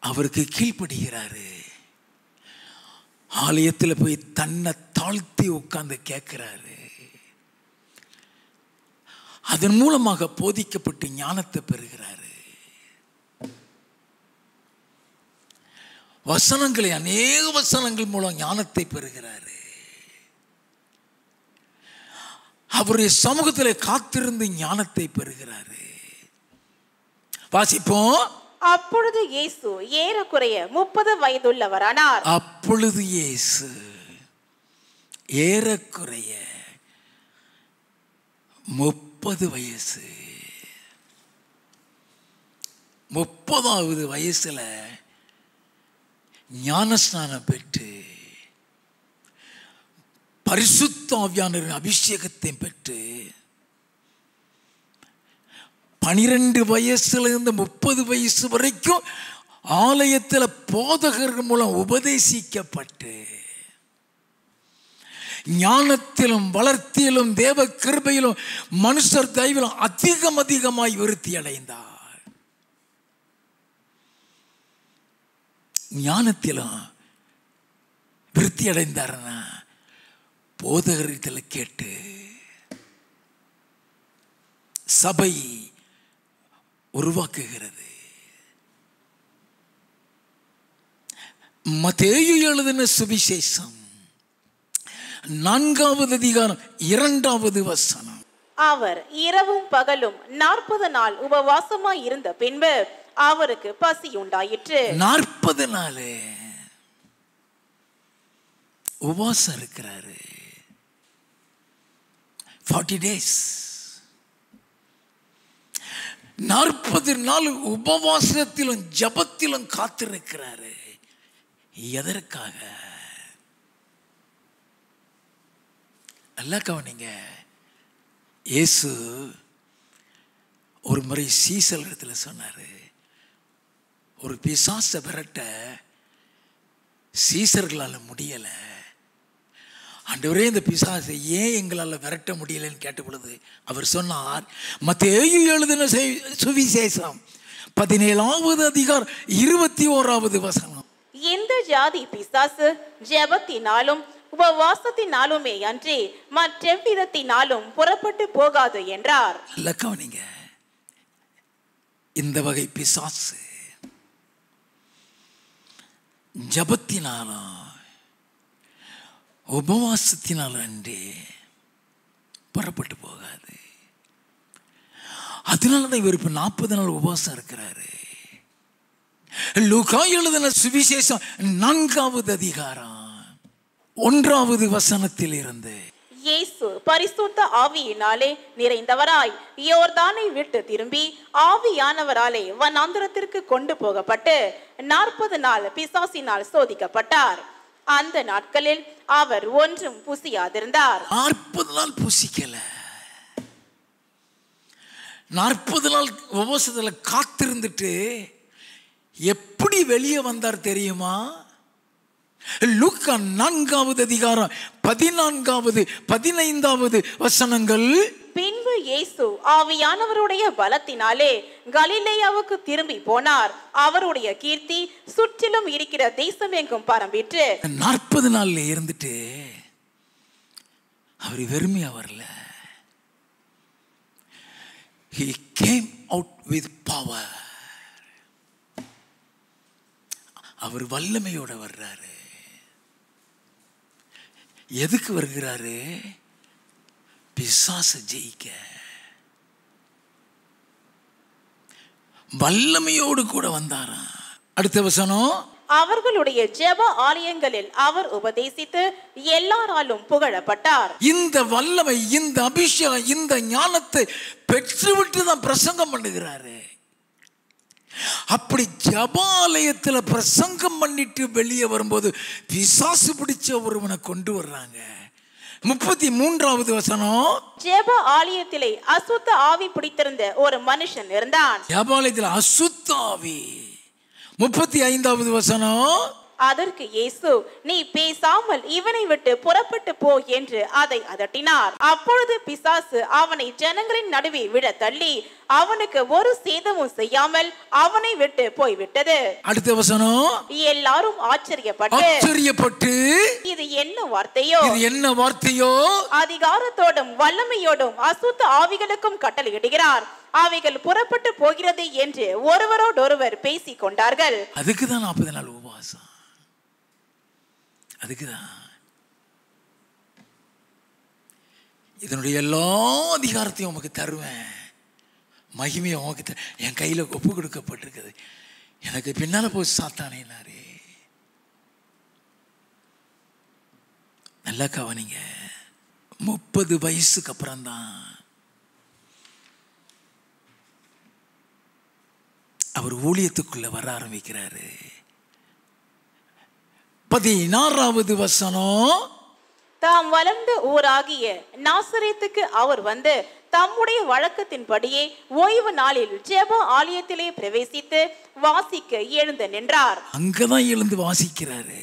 அவருக்கு கீழ்ப்படுகிறாரு. ஆலயத்தில் போய் தன்னை தாழ்த்தி உட்கார்ந்து கேட்கிறாரு. அதன் மூலமாக போதிக்கப்பட்டு ஞானத்தை பெறுகிறாரு. வசனங்களை, அநேக வசனங்கள் மூலம் ஞானத்தை பெறுகிறாரு. அவருடைய சமூகத்தில் காத்திருந்து ஞானத்தை பெறுகிறாரு. வாசிப்போம். அப்பொழுது இயேசு ஏறக்குறைய 30 வயதுள்ளவரானார். அப்பொழுது இயேசு ஏறக்குறைய 30 வயசு. 30வது வயசுல ஞானஸ்நானம் பெற்று பரிசுத்த ஆவியானவரின் அபிஷேகத்தை பெற்று 12 வயசுல இருந்து 30 வயசு வரைக்கும் ஆலயத்தில் போதகர்கள் மூலம் உபதேசிக்கப்பட்டு ஞானத்திலும் வளர்த்தியிலும் தேவ கிருபையிலும் மனுஷர் தயவிலும் அதிகமாய் விருத்தி அடைந்தார். ஞானத்திலும் விருத்தி அடைந்தார்னா போதகரிடத்தில் கேட்டு சபை உருவாக்குகிறது. மத்தேயு எழுதின சுவிசேஷம் 4வது அதிகாரம் 2வது வசனம். அவர் இரவும் பகலும் 40 நாள் உபவாசமாய் இருந்த பின்பு அவருக்கு பசி உண்டாயிற்று. 40 நாள் உபவாசம் இருக்கிறாரு. 40 days. 40 நாள் உபவாசத்திலும் ஜபத்திலும் காத்திருக்கிறாரு. எதற்காக? நல்லா கவனிங்க. இயேசு ஒரு முறை சீசர்களிடத்தில் சொன்னார், ஒரு பிசாசை விரட்ட சீசர்களால் முடியலை. ஆண்டவரே, இந்த பிசாசை ஏன் எங்களால் விரட்ட முடியலைன்னு கேட்ட பொழுது அவர் சொன்னார், மத்தேயு எழுதின சுவிசேஷம் 17வது அதிகாரம் 21வது வசனம், எந்த ஜாதி பிசாசு ஜெபத்தினாலும் உபவாசத்தினாலுமே அன்றி மற்றெவ்விதத்தினாலும் புறப்பட்டு போகாது என்றார். கவனிங்க, இந்த வகை பிசாசு ஜபத்தினாலும் உபவாசத்தினாலும் அன்றி புறப்பட்டு போகாது. அதனாலதான் இவர் இப்ப 40 நாள் உபவாசம் இருக்கிறாரு. லூக்கா எழுதின சுவிசேஷம் 4வது அதிகாரம் 1வது வசனத்தில் இருந்து, இயேசு பரிசுத்த ஆவியினாலே நிறைந்தவராய் யோர்தானை விட்டு திரும்பி ஆவியானவராலே வனாந்தரத்திற்கு கொண்டு போகப்பட்டு 40 நாள் பிசாசினால் சோதிக்கப்பட்டார். அந்த நாட்களில் அவர் ஒன்றும் புசியாதிருந்தார். 40 நாள் புசிக்கல. 40 நாள் உபவாசத்துல காத்திருந்துட்டு எப்படி வெளியே வந்தார் தெரியுமா? லூக்கா 4வது அதிகாரம் 14வது 15வது வசனங்கள், பின்பு இயேசு ஆவியானவருடைய பலத்தினாலே கலிலேயாவுக்கு திரும்பி போனார். அவருடைய கீர்த்தி சுற்றிலும் இருக்கிற தேசம் எங்கும் பரம்பிற்று. 40 நாள்ல இருந்துட்டு அவர் வெறுமையா வரல. He came out with power. அவர் வல்லமையோட வர்றாரு. எதுக்கு வருகிறாரு? பிசாசை ஜெயிக்க. வல்லமையோடு கூட வந்தாராம். அடுத்த வசனம், அவர்களுடைய ஜெப ஆலயங்களில் அவர் உபதேசித்து எல்லாராலும் புகழப்பட்டார். இந்த வல்லமை, இந்த அபிஷேகம், இந்த ஞானத்தை பெற்றுவிட்டு தான் பிரசங்கம் பண்ணுகிறாரு. அப்படி ஜபாலயத்துல பிரசங்கம் பண்ணிட்டு வெளியே வரும்போது பிசாசு பிடிச்ச ஒருவனை கொண்டு வர்றாங்க. 33வது வசனம், ஜெப ஆலயத்திலே அசுத்த ஆவி பிடித்திருந்த ஒரு மனுஷன் இருந்தான். ஜபாலயத்தில் அசுத்த ஆவி. 35வது வசனம், அதற்கு இயேசு, நீ பேசாமல் இவனை விட்டு புறப்பட்டு போ என்று அதை அதட்டினார். அப்பொழுது பிசாசு அவனை ஜனங்களின் நடுவே விட தள்ளி அவனுக்கு ஒரு சேதமும் செய்யாமல் அவனை விட்டு போய்விட்டது. அடுத்த வசனம், எல்லாரும் ஆச்சரியப்பட்டு இது என்ன வார்த்தையோ அதிகாரத்தோடும் வல்லமையோடும் அசுத்த ஆவிகளுக்கும் கட்டளையிடுகிறார், அவைகள் புறப்பட்டு போகிறது என்று ஒருவரோடொருவர் பேசிக் கொண்டார்கள். அதுக்குதான் 40 நாள் உபவாசம். அதுக்குதான் இதனுடைய எல்லா அதிகாரத்தையும் உமக்கு தருவேன், மகிமையை உமக்கு என் கையில ஒப்பு கொடுக்கப்பட்டிருக்குது, எனக்கு பின்னால போய் சாத்தானேனாரே. நல்லா கவனிங்க, 30 வயசுக்கு அப்புறம் தான் அவர் ஊழியத்துக்குள்ள வர ஆரம்பிக்கிறாரு. 16வது வசனம், தாம் வளர்ந்த ஊராகிய நாசரேத்துக்கு அவர் வந்து தம்முடைய வழக்கத்தின்படியே ஓய்வு நாளில் ஜெப ஆலயத்திலே பிரவேசித்து வாசிக்க எழுந்து நின்றார். அங்கதான் எழுந்து வாசிக்கிறாரு.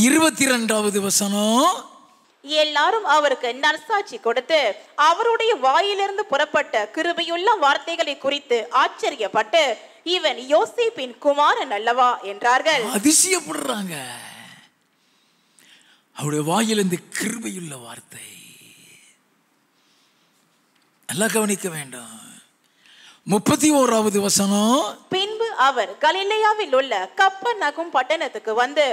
22வது வசனம், எல்லாரும் அவருக்கு நற்சாட்சி கொடுத்து அவருடைய வாயிலிருந்து புறப்பட்ட கிருபையுள்ள வார்த்தைகளை குறித்து ஆச்சரியப்பட்டு இவன் யோசேப்பின் குமாரன் அல்லவா என்றார்கள். அதிசயப்படுறாங்க. அவருடைய வாயிலிருந்து கிருபையுள்ள வார்த்தை. நல்லா கவனிக்க வேண்டும். 31வது வசனம், பின்பு அவர் கலிலேயாவில் உள்ள கப்பர்நகும் பட்டணத்துக்கு வந்து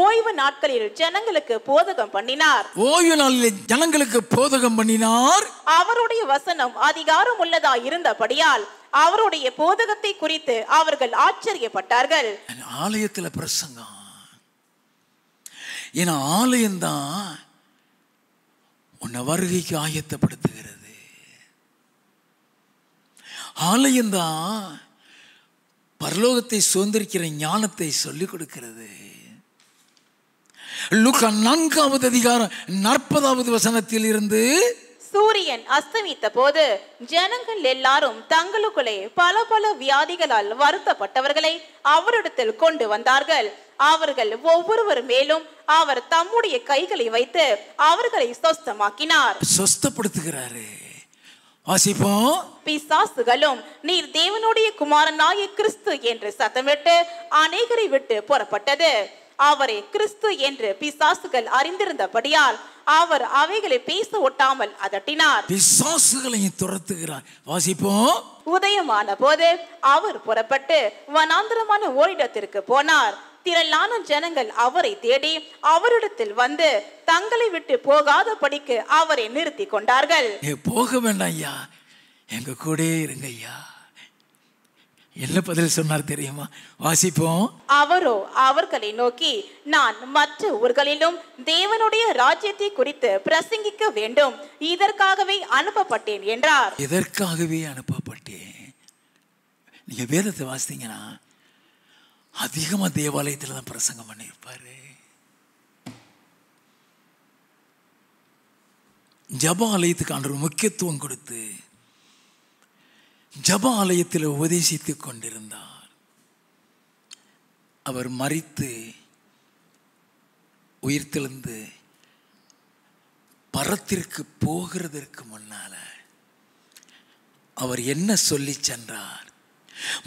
ஓய்வு நாட்களில் ஜனங்களுக்கு போதகம் பண்ணினார். ஓய்வு நாளில் ஜனங்களுக்கு போதகம் பண்ணினார். அவருடைய வசனம் அதிகாரம் உள்ளதா இருந்தபடியால் அவருடைய போதகத்தை குறித்து அவர்கள் ஆச்சரியப்பட்டார்கள். ஆலயத்துல பிரசங்கம். ஏன்னா ஆலயம்தான் உன்னை வருகைக்கு ஆயத்தப்படுத்துகிறது. ஆலயம்தான் பரலோகத்தை சுதந்திரிக்கிற ஞானத்தை சொல்லிக் கொடுக்கிறது. லூக்கா 4வது அதிகாரம் 40வது வசனத்தில் இருந்து, சூரியன் அஸ்தமித்த போது ஜனங்கள் எல்லாரும் தங்களுக்குள்ளே பல பல வியாதிகளால் வருத்தப்பட்டவர்களை அவரிடத்தில் கொண்டு வந்தார்கள். அவர்கள் ஒவ்வொருவர் மேலும் அவர் தம்முடைய கைகளை வைத்து அவர்களை சொஸ்தமாக்கினார். சொஸ்தப்படுத்துகிறாரு. வாசிப்போம். பிசாசுகளும் நீர் தேவனுடைய குமாரனாகிய கிறிஸ்து என்று சத்தமிட்டு அநேகரை விட்டு புறப்பட்டது. அவரே கிறிஸ்து என்று பிசாசுகள் அறிந்திருந்தபடியால் அவர் அவைகளை பேச ஒட்டாமல் அதட்டினார். பிசாசுகளையும் துரத்துகிறார். வாசிப்போம். உதயமான போது அவர் புறப்பட்டு வனாந்தரமான ஓரிடத்திற்கு போனார். திரளான ஜனங்கள் அவரை தேடி அவரிடத்தில் வந்து தங்களை விட்டு போகாதபடிக்கு அவரை நிறுத்தி கொண்டார்கள். போக வேண்டாம் ஐயா, எங்க கூட இருங்க ஐயா. என்ன பதில் சொன்னார் தெரியுமா? வாசிப்போம். அவரோ அவர்களை நோக்கி, நான் மற்ற ஊர்களிலும் தேவனுடைய ராஜ்யத்தை குறித்து பிரசங்கிக்க வேண்டும், இதற்காகவே அனுப்பப்பட்டேன் என்றார். இதற்காகவே அனுப்பப்பட்டேன். நீங்க வேதத்தை வாசித்தீங்கன்னா அதிகமா தேவாலயத்தில் தான் பிரசங்கம் பண்ணியிருப்பாரு. ஜப ஆலயத்துக்கு ஆண்டவர் முக்கியத்துவம் கொடுத்து ஜப ஆலயத்தில் உபதேசித்துக் கொண்டிருந்தார். அவர் மரித்து உயிர்த்தெழுந்து பரத்திற்கு போகிறதற்கு முன்னால அவர் என்ன சொல்லி சென்றார்?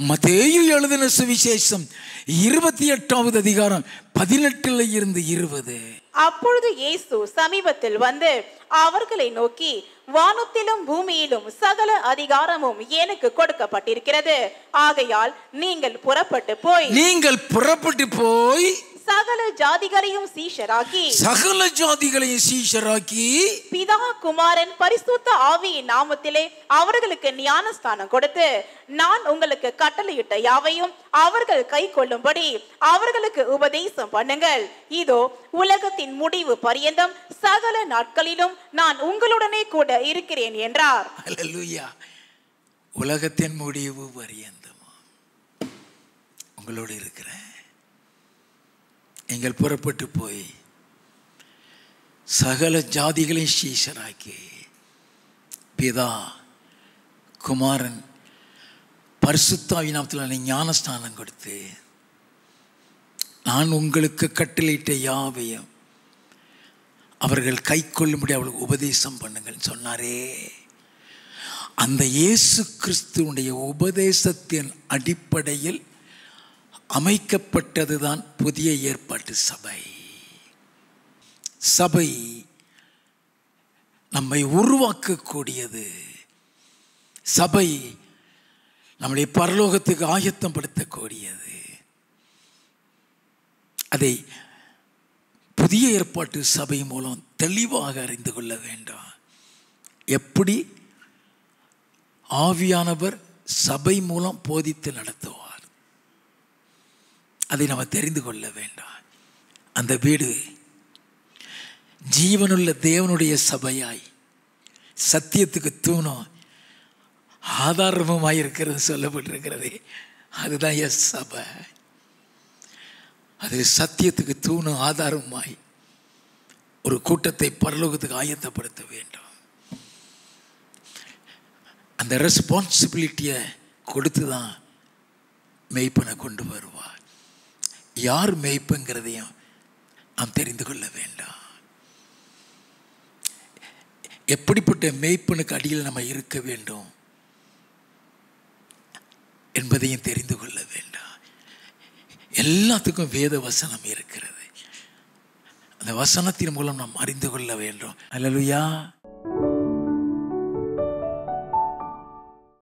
மத்தேயு எழுதின சுவிசேஷம் 28வது அதிகாரம் 18 இருந்து 20. அப்பொழுது இயேசு சமீபத்தில் வந்து அவர்களை நோக்கி, வானத்திலும் பூமியிலும் சகல அதிகாரமும் எனக்கு கொடுக்கப்பட்டிருக்கிறது. ஆகையால் நீங்கள் புறப்பட்டு போய் சகல ஜாதிகளையும் சீஷராக்கி பிதா குமாரன் பரிசுத்த ஆவியின் நாமத்திலே அவர்களுக்கு ஞானஸ்தானம் கொடுத்து, நான் உங்களுக்கு கட்டளையிட்ட யாவையும் அவர்கள் கை கொள்ளும்படி அவர்களுக்கு உபதேசம் பண்ணுங்கள். இதோ உலகத்தின் முடிவு பரியந்தம் சகல நாட்களிலும் நான் உங்களுடனே கூட இருக்கிறேன் என்றார். அல்லேலூயா. உலகத்தின் முடிவு பரியந்தம் உங்களோடு இருக்கிறேன். நீங்கள் புறப்பட்டு போய் சகல ஜாதிகளையும் சீஷராக்கி பிதா குமாரன் பரிசுத்த ஆவியின் நாமத்தில் ஞானஸ்தானம் கொடுத்து, நான் உங்களுக்கு கட்டளையிட்ட யாவையும் அவர்கள் கை கொள்ளும்படி அவளுக்கு உபதேசம் பண்ணுங்கள் சொன்னாரே. அந்த இயேசு கிறிஸ்துவுடைய உபதேசத்தின் அடிப்படையில் அமைக்கப்பட்டதுதான் புதிய ஏற்பாட்டு சபை. சபை நம்மை உருவாக்கக்கூடியது. சபை நம்முடைய பரலோகத்துக்கு ஆயத்தம் படுத்தக்கூடியது. அதை புதிய ஏற்பாட்டு சபை மூலம் தெளிவாக அறிந்து கொள்ள வேண்டும். எப்படி ஆவியானவர் சபை மூலம் போதித்து நடத்துவார், அதை நம்ம தெரிந்து கொள்ள வேண்டும். அந்த வீடு ஜீவனுள்ள தேவனுடைய சபையாய் சத்தியத்துக்கு தூணும் ஆதாரமுமாய் இருக்கிறது சொல்லப்பட்டிருக்கிறது. அதுதான் எஸ் சபை. அது சத்தியத்துக்கு தூணும் ஆதாரமாய் ஒரு கூட்டத்தை பரலோகத்துக்கு ஆயத்தப்படுத்த வேண்டும். அந்த ரெஸ்பான்சிபிலிட்டியை கொடுத்து தான் மெய்ப்பனை கொண்டு வருவார். யார் மெய்ப்புங்கிறதையும் நாம் தெரிந்து கொள்ள வேண்டாம். எப்படிப்பட்ட மெய்ப்பனுக்கு அடியில் நம்ம இருக்க வேண்டும் என்பதையும் தெரிந்து கொள்ள வேண்டாம். எல்லாத்துக்கும் வேத வசனம் இருக்கிறது. அந்த வசனத்தின் மூலம் நாம் அறிந்து கொள்ள வேண்டும். அல்லேலூயா.